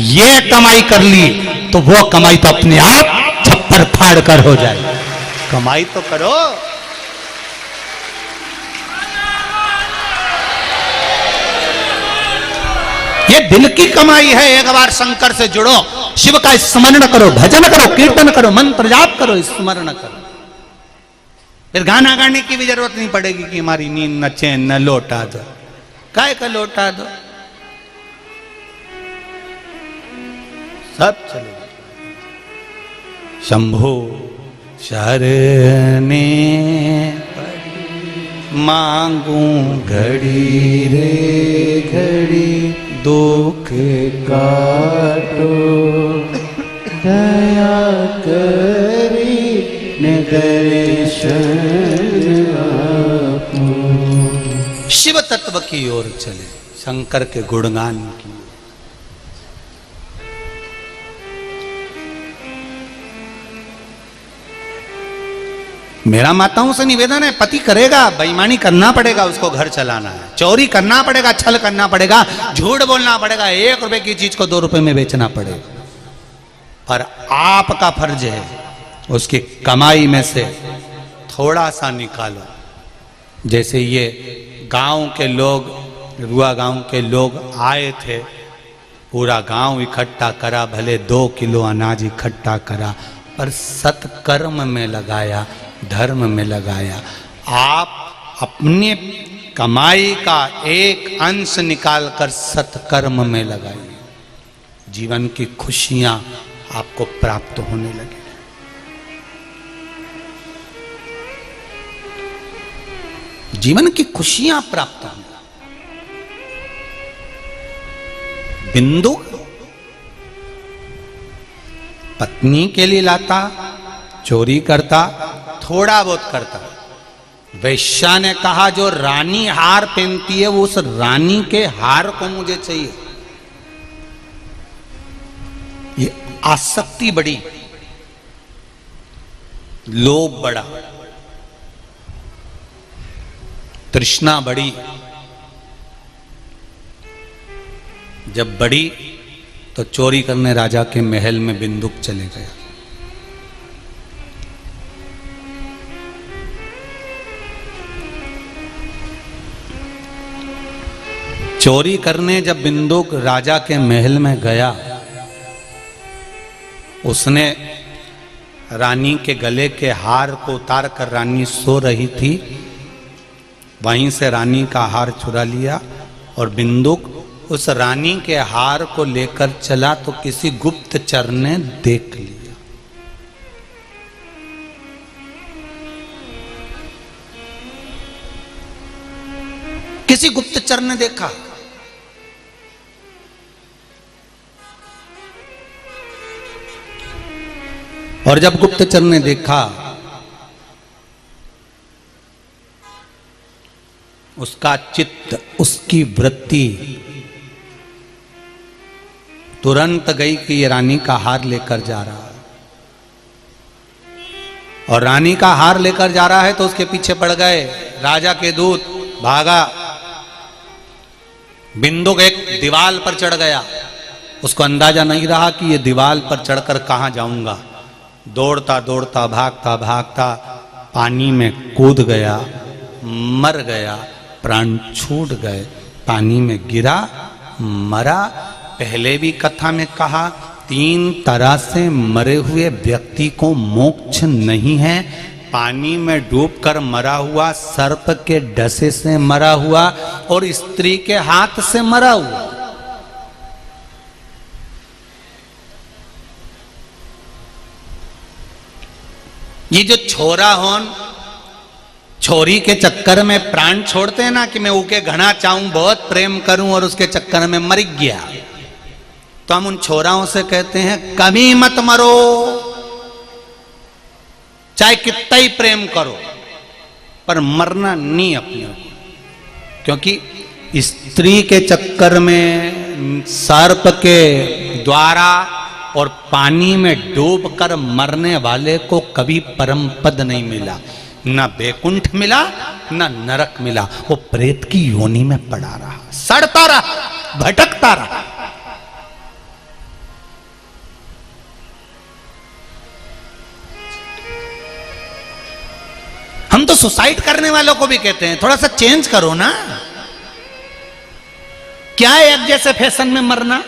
ये कमाई कर ली तो वो कमाई तो अपने आप छप्पर फाड़ कर हो जाए। कमाई तो करो। ये दिल की कमाई है। एक बार शंकर से जुड़ो, शिव का स्मरण करो, भजन करो, कीर्तन करो, मंत्र जाप करो, स्मरण करो, फिर गाना गाने की भी जरूरत नहीं पड़ेगी कि हमारी नींद न चैन न लौटा दो। काय का लौटा दो, सब चलेगा। शंभो शरणे मांगू घड़ी रे घड़ी, दुख काटो दया करी दर्शन आपो। शिव तत्व की ओर चले, शंकर के गुणगान की। मेरा माताओं से निवेदन है, पति करेगा, बेईमानी करना पड़ेगा, उसको घर चलाना है, चोरी करना पड़ेगा, छल करना पड़ेगा, झूठ बोलना पड़ेगा, 1 रुपए की चीज को 2 रुपए में बेचना पड़ेगा, पर आपका फर्ज है उसकी कमाई में से थोड़ा सा निकालो। जैसे ये गांव के लोग, रुआ गांव के लोग आए थे, पूरा गांव इकट्ठा करा, भले 2 किलो अनाज इकट्ठा करा, पर सत्कर्म में लगाया, धर्म में लगाया। आप अपने कमाई का एक अंश निकालकर सत्कर्म में लगाइए, जीवन की खुशियां आपको प्राप्त होने लगे। जीवन की खुशियां प्राप्त होंगी। बिंदु पत्नी के लिए लाता, चोरी करता, थोड़ा बहुत करता। वैश्या ने कहा जो रानी हार पहनती है वो उस रानी के हार को मुझे चाहिए। ये आसक्ति बड़ी, लोभ बड़ा, तृष्णा बड़ी। जब बड़ी तो चोरी करने राजा के महल में बिंदुक चले गया। चोरी करने जब बिंदुक राजा के महल में गया, उसने रानी के गले के हार को उतार कर, रानी सो रही थी, वहीं से रानी का हार चुरा लिया और बिंदुक उस रानी के हार को लेकर चला तो किसी गुप्तचर ने देख लिया। किसी गुप्तचर ने देखा, और जब गुप्तचर ने देखा, उसका चित्त, उसकी वृत्ति तुरंत गई कि ये रानी का हार लेकर जा रहा है, और रानी का हार लेकर जा रहा है तो उसके पीछे पड़ गए। राजा के दूत भागा, बिंदुक एक दीवार पर चढ़ गया, उसको अंदाजा नहीं रहा कि ये दीवार पर चढ़कर कहां जाऊंगा। दौड़ता दौड़ता भागता भागता पानी में कूद गया, मर गया, प्राण छूट गए, पानी में गिरा, मरा। पहले भी कथा में कहा 3 तरह से मरे हुए व्यक्ति को मोक्ष नहीं है। पानी में डूबकर मरा हुआ, सर्प के डसे से मरा हुआ और स्त्री के हाथ से मरा हुआ। ये जो छोरा होन छोरी के चक्कर में प्राण छोड़ते हैं ना कि मैं ऊके घना चाहूं, बहुत प्रेम करूं और उसके चक्कर में मर गया, तो हम उन छोराओं से कहते हैं कभी मत मरो, चाहे कितना ही प्रेम करो, पर मरना नहीं अपने को। क्योंकि स्त्री के चक्कर में, सर्प के द्वारा और पानी में डूबकर मरने वाले को कभी परम पद नहीं मिला, ना बैकुंठ मिला, ना नरक मिला। वो प्रेत की योनि में पड़ा रहा, सड़ता रहा, भटकता रहा। हम तो सुसाइड करने वालों को भी कहते हैं थोड़ा सा चेंज करो ना, क्या है एक जैसे फैशन में मरना।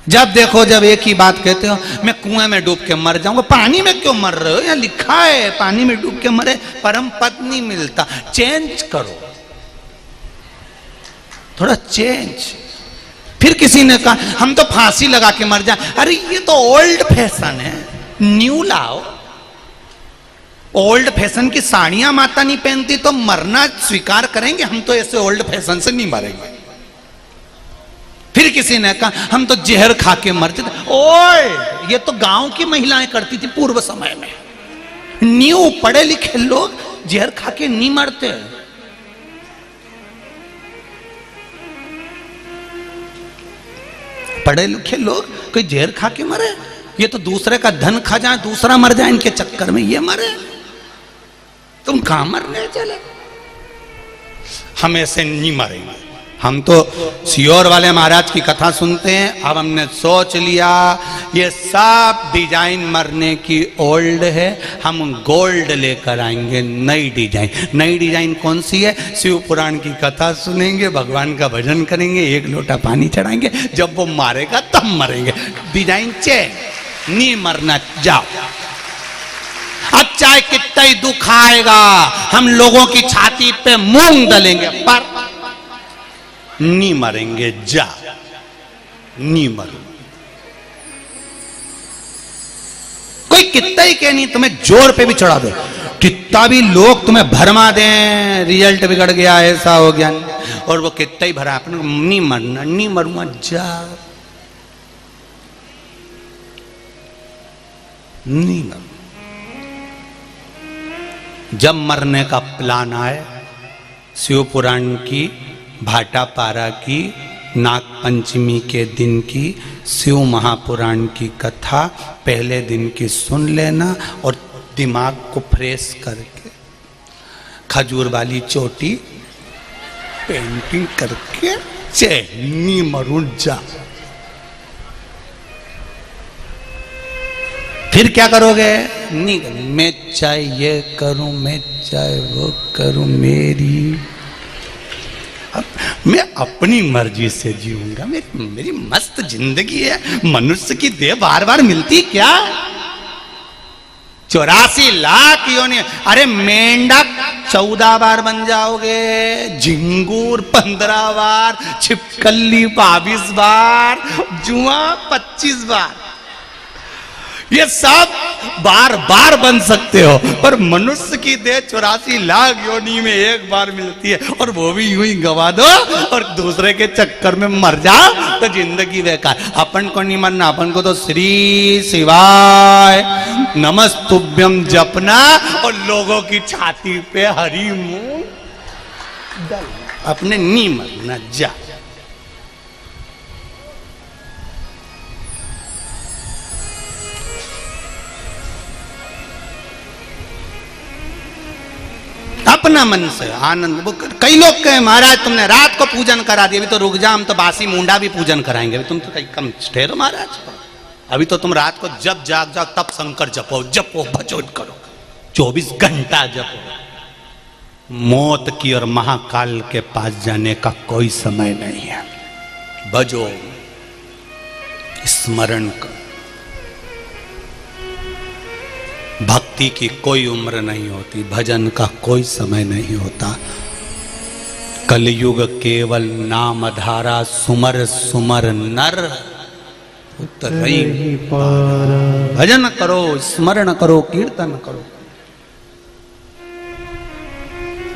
जब देखो जब एक ही बात कहते हो, मैं कुएं में डूब के मर जाऊंगा। पानी में क्यों मर रहे हो? यहाँ लिखा है पानी में डूब के मरे परम पद नहीं मिलता। चेंज करो, थोड़ा चेंज। फिर किसी ने कहा हम तो फांसी लगा के मर जाए। अरे ये तो ओल्ड फैशन है, न्यू लाओ। ओल्ड फैशन की साड़ियां माता नहीं पहनती तो मरना स्वीकार करेंगे, हम तो ऐसे ओल्ड फैशन से नहीं मरेंगे। फिर किसी ने कहा हम तो जहर खा के मरते थे। ओए ये तो गांव की महिलाएं करती थी पूर्व समय में। न्यू पढ़े लिखे लोग जहर खा के नहीं मरते। पढ़े लिखे लोग कोई जहर खा के मरे? ये तो दूसरे का धन खा जाए, दूसरा मर जाए, इनके चक्कर में ये मरे। तुम कहां मरने चले? हम ऐसे नहीं मरेंगे। हम तो सियोर वाले महाराज की कथा सुनते हैं। अब हमने सोच लिया ये सब डिजाइन मरने की ओल्ड है, हम गोल्ड लेकर आएंगे, नई डिजाइन। नई डिजाइन कौन सी है? शिव पुराण की कथा सुनेंगे, भगवान का भजन करेंगे, 1 लोटा पानी चढ़ाएंगे, जब वो मारेगा तब मरेंगे। डिजाइन चेंज, नहीं मरना, जाओ। अब चाहे कितना ही दुख आएगा, हम लोगों की छाती पे मूंग दलेंगे, पर नहीं मरेंगे। जा, नहीं मरो। कोई कितना ही कह नहीं, तुम्हें जोर पे भी चढ़ा दे, कितना भी लोग तुम्हें भरमा दें, रिजल्ट बिगड़ गया, ऐसा हो गया, और वो कितना ही भरा, अपने नहीं मरना, नहीं मरूंगा, जा, नहीं मरूंगा। जब मरने का प्लान आए, शिव पुराण की भाटापारा की नाग पंचमी के दिन की शिव महापुराण की कथा पहले दिन की सुन लेना और दिमाग को फ्रेश करके खजूर वाली चोटी पेंटिंग करके चैनी मरूं जा। फिर क्या करोगे? नहीं, मैं चाहे ये करूं, मैं चाहे वो करूं, मैं अपनी मर्जी से जीऊंगा, मेरी मस्त जिंदगी है। मनुष्य की देह बार बार मिलती क्या? 84 लाख योनि। अरे मेंढक 14 बार बन जाओगे, झिंगूर 15 बार, छिपकली 22 बार, जुआ 25 बार। ये सब बार बार बन सकते हो, पर मनुष्य की देह 84 लाख योनि में 1 बार मिलती है, और वो भी यूं ही गवा दो और दूसरे के चक्कर में मर जाओ तो जिंदगी बेकार। अपन को नहीं मरना, अपन को तो श्री शिवाय नमस्तुभ्यम जपना और लोगों की छाती पे हरी मूंग डल। अपने नहीं मरना, जा। अपना मन से आनंद। कई लोग कहे महाराज तुमने रात को पूजन करा दिया, अभी तो रुक जा, हम तो बासी मुंडा भी पूजन कराएंगे। अभी तुम तो कहीं कम ठहरो महाराज, अभी तो तुम रात को जब जाग जाओ तब शंकर जपो, जपो भजन करो, 24 घंटा जपो। मौत की और महाकाल के पास जाने का कोई समय नहीं है। भजो, स्मरण करो। भक्ति की कोई उम्र नहीं होती, भजन का कोई समय नहीं होता। कलयुग केवल नाम धारा, सुमर सुमर नर उतरई पार। भजन करो, स्मरण करो, कीर्तन करो।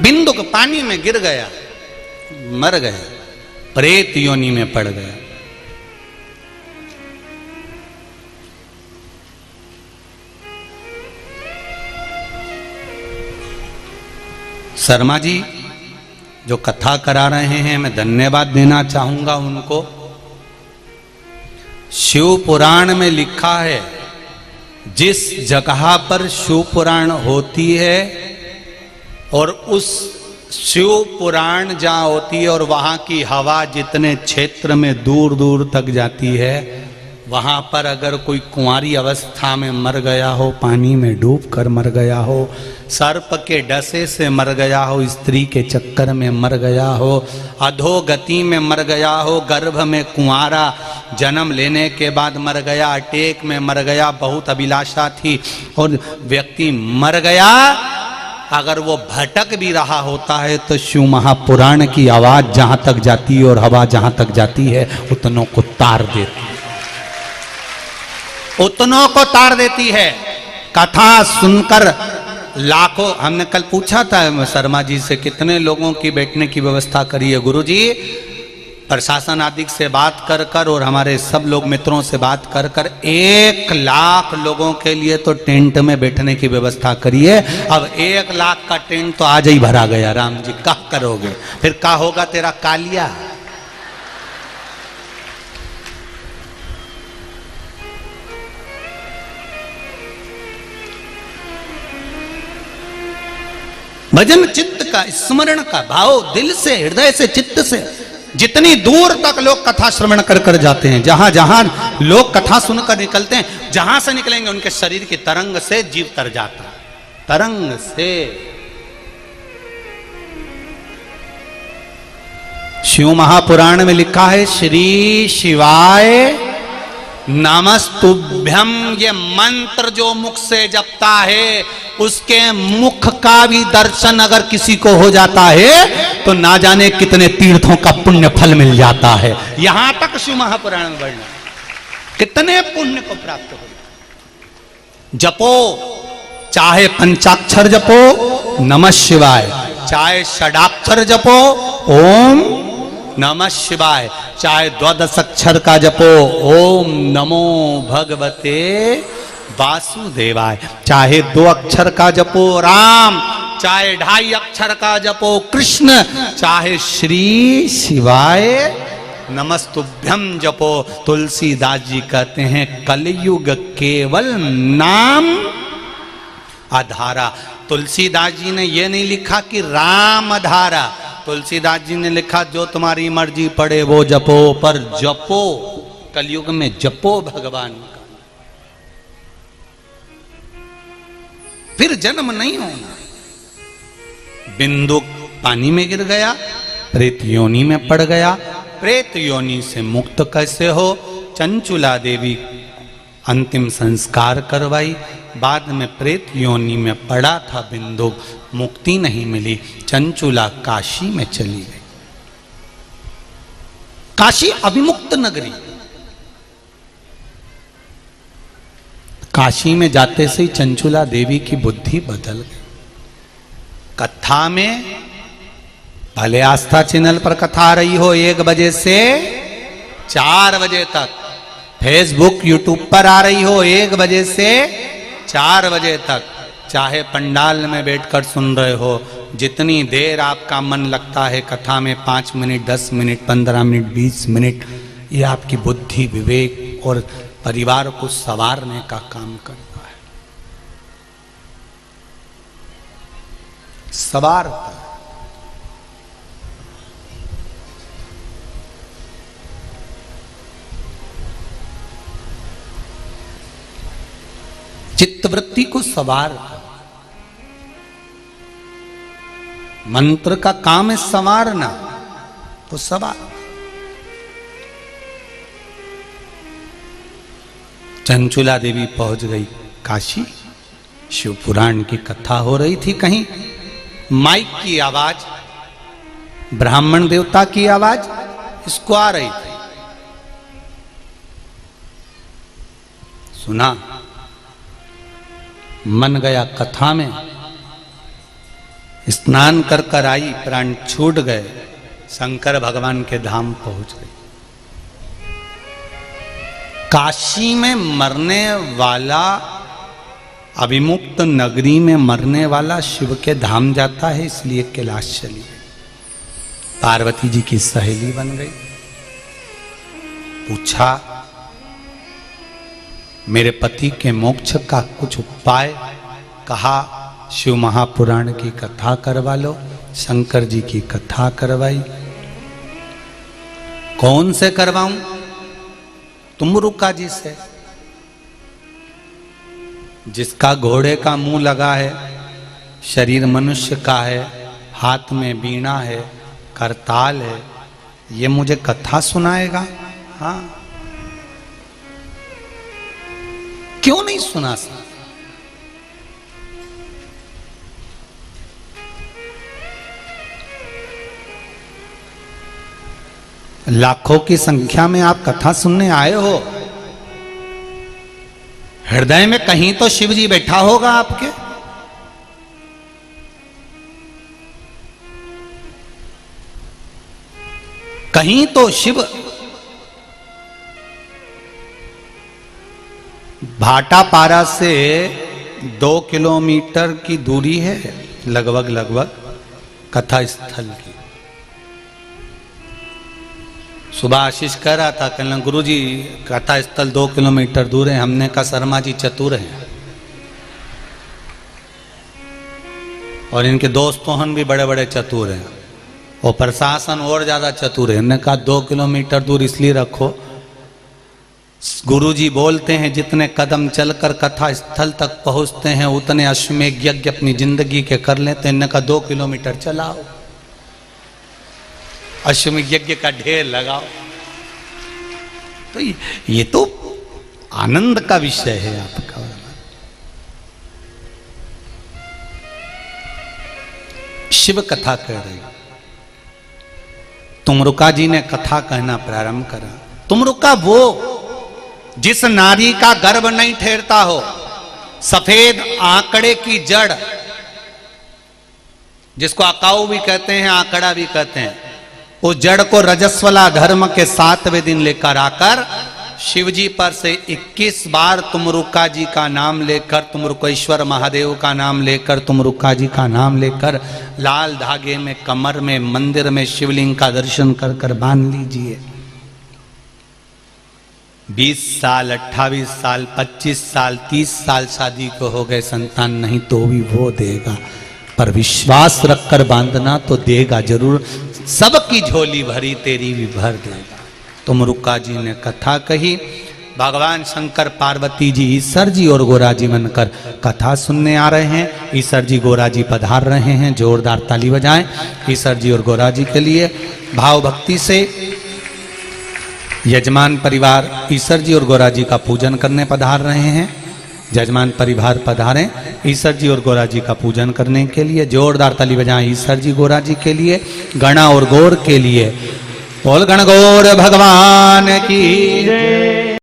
बिंदु को पानी में गिर गया, मर गया, प्रेत योनि में पड़ गया। शर्मा जी जो कथा करा रहे हैं, मैं धन्यवाद देना चाहूंगा उनको। शिव पुराण में लिखा है, जिस जगह पर शिव पुराण होती है और उस शिव पुराण जहाँ होती है और वहाँ की हवा जितने क्षेत्र में दूर दूर तक जाती है, वहाँ पर अगर कोई कुंवारी अवस्था में मर गया हो, पानी में डूब कर मर गया हो, सर्प के डसे से मर गया हो, स्त्री के चक्कर में मर गया हो, अधोगति में मर गया हो, गर्भ में कुंवारा जन्म लेने के बाद मर गया, अटैक में मर गया, बहुत अभिलाषा थी और व्यक्ति मर गया, अगर वो भटक भी रहा होता है तो शिव महापुराण की आवाज जहाँ तक जाती है और हवा जहाँ तक जाती है उतनों को तार देती है, उतनों को तार देती है। कथा सुनकर लाखों, हमने कल पूछा था शर्मा जी से कितने लोगों की बैठने की व्यवस्था करी है गुरु जी। प्रशासन आदि से बात कर कर और हमारे सब लोग मित्रों से बात कर कर 1 लाख लोगों के लिए तो टेंट में बैठने की व्यवस्था करिए। अब 1 लाख का टेंट तो आज ही भरा गया। राम जी क्या करोगे फिर, क्या होगा तेरा कालिया। भजन चित्त का, स्मरण का भाव, दिल से, हृदय से, चित्त से। जितनी दूर तक लोग कथा श्रवण कर कर जाते हैं, जहां जहां लोग कथा सुनकर निकलते हैं, जहां से निकलेंगे उनके शरीर की तरंग से जीव तर जाता है, तरंग से। शिव महापुराण में लिखा है, श्री शिवाय नमस्तुभ्यम। ये मंत्र जो मुख से जपता है, उसके मुख का भी दर्शन अगर किसी को हो जाता है तो ना जाने कितने तीर्थों का पुण्य फल मिल जाता है। यहां तक शिव महापुराण में वर्णन, कितने पुण्य को प्राप्त हो। जपो, चाहे पंचाक्षर जपो नमः शिवाय, चाहे षडाक्षर जपो ओम नमः शिवाय, चाहे 12 अक्षर का जपो ओम नमो भगवते वासुदेवाय, चाहे 2 अक्षर का जपो राम, चाहे 2.5 अक्षर का जपो कृष्ण, चाहे श्री शिवाय नमस्तुभ्यम जपो। तुलसीदास जी कहते हैं, कलयुग केवल नाम आधारा। तुलसीदास जी ने यह नहीं लिखा कि राम आधारा, तुलसीदास जी ने लिखा जो तुम्हारी मर्जी पड़े वो जपो, पर जपो, कलयुग में जपो भगवान का, फिर जन्म नहीं होना। बिंदु पानी में गिर गया, प्रेत योनि में पड़ गया, प्रेत योनि से मुक्त कैसे हो। चंचुला देवी अंतिम संस्कार करवाई, बाद में प्रेत योनि में पड़ा था बिंदु, मुक्ति नहीं मिली, चंचुला काशी में चली गई। काशी अभिमुक्त नगरी, काशी में जाते से ही चंचुला देवी की बुद्धि बदल गई। कथा में भले आस्था चैनल पर कथा आ रही हो 1 बजे से 4 बजे तक, फेसबुक यूट्यूब पर आ रही हो 1 बजे से 4 बजे तक, चाहे पंडाल में बैठकर सुन रहे हो, जितनी देर आपका मन लगता है कथा में, 5 मिनट, 10 मिनट, 15 मिनट, 20 मिनट, ये आपकी बुद्धि, विवेक और परिवार को संवारने का काम करता है। सवार कर। चित्तवृत्ति को सवार कर। मंत्र का काम है संवारना, तो सवार। चंचुला देवी पहुंच गई काशी। शिव पुराण की कथा हो रही थी, कहीं माइक की आवाज, ब्राह्मण देवता की आवाज इसको आ रही थी। सुना, मन गया कथा में, स्नान कर कर आई, प्राण छूट गए, शंकर भगवान के धाम पहुंच गई। काशी में मरने वाला, अभिमुक्त नगरी में मरने वाला शिव के धाम जाता है, इसलिए कैलाश चली गई। पार्वती जी की सहेली बन गई। पूछा, मेरे पति के मोक्ष का कुछ उपाय? कहा, शिव महापुराण की कथा करवा लो। शंकर जी की कथा करवाई। कौन से करवाऊं? तुमरुका जी से, जिसका घोड़े का मुंह लगा है, शरीर मनुष्य का है, हाथ में वीणा है, करताल है, ये मुझे कथा सुनाएगा? हाँ, क्यों नहीं सुना सकता? लाखों की संख्या में आप कथा सुनने आए हो, हृदय में कहीं तो शिव जी बैठा होगा आपके। कहीं तो शिव भाटापारा से 2 किलोमीटर की दूरी है लगभग कथा स्थल की। सुबह आशीष कह रहा था, कहना गुरुजी कथा स्थल 2 किलोमीटर दूर है। हमने कहा शर्मा जी चतुर हैं और इनके दोस्तों भी बड़े बड़े चतुर हैं और प्रशासन और ज्यादा चतुर है। हमने कहा 2 किलोमीटर दूर इसलिए रखो, गुरुजी बोलते हैं जितने कदम चलकर कथा स्थल तक पहुंचते हैं उतने अश्वमेध यज्ञ अपनी जिंदगी के कर लेते हैं। इन्होंने कहा 2 किलोमीटर चलाओ, अश्वमेध यज्ञ का ढेर लगाओ। तो ये तो आनंद का विषय है आपका। शिव कथा कह रही, तुमरुका जी ने कथा कहना प्रारंभ करा। तुमरुका वो जिस नारी का गर्भ नहीं ठहरता हो, सफेद आंकड़े की जड़, जिसको अकाऊ भी कहते हैं, आंकड़ा भी कहते हैं, उस जड़ को रजस्वला धर्म के 7वें दिन लेकर आकर शिवजी पर से 21 बार तुमरुका जी का नाम लेकर, तुमरुकेश्वर महादेव का नाम लेकर, तुमरुका जी का नाम लेकर लाल धागे में कमर में मंदिर में शिवलिंग का दर्शन कर कर बांध लीजिए। 20 साल, 28 साल, 25 साल, 30 साल शादी को हो गए, संतान नहीं तो भी वो देगा, पर विश्वास रखकर बांधना तो देगा जरूर। सबकी झोली भरी तेरी भी भर देगा। तुमरुका जी ने कथा कही। भगवान शंकर, पार्वती जी, ईश्वर जी और गोरा जी बनकर कथा सुनने आ रहे हैं। ईश्वर जी गोरा जी पधार रहे हैं, जोरदार ताली बजाएं ईश्वर जी और गोरा जी के लिए। भाव भक्ति से यजमान परिवार ईश्वर जी और गोरा जी का पूजन करने पधार रहे हैं। यजमान परिवार पधारें ईश्वर जी और गोरा जी का पूजन करने के लिए। जोरदार ताली बजाएं ईश्वर जी गोरा जी के लिए, गणा और गौर के लिए। बोल गण गौर भगवान की जय।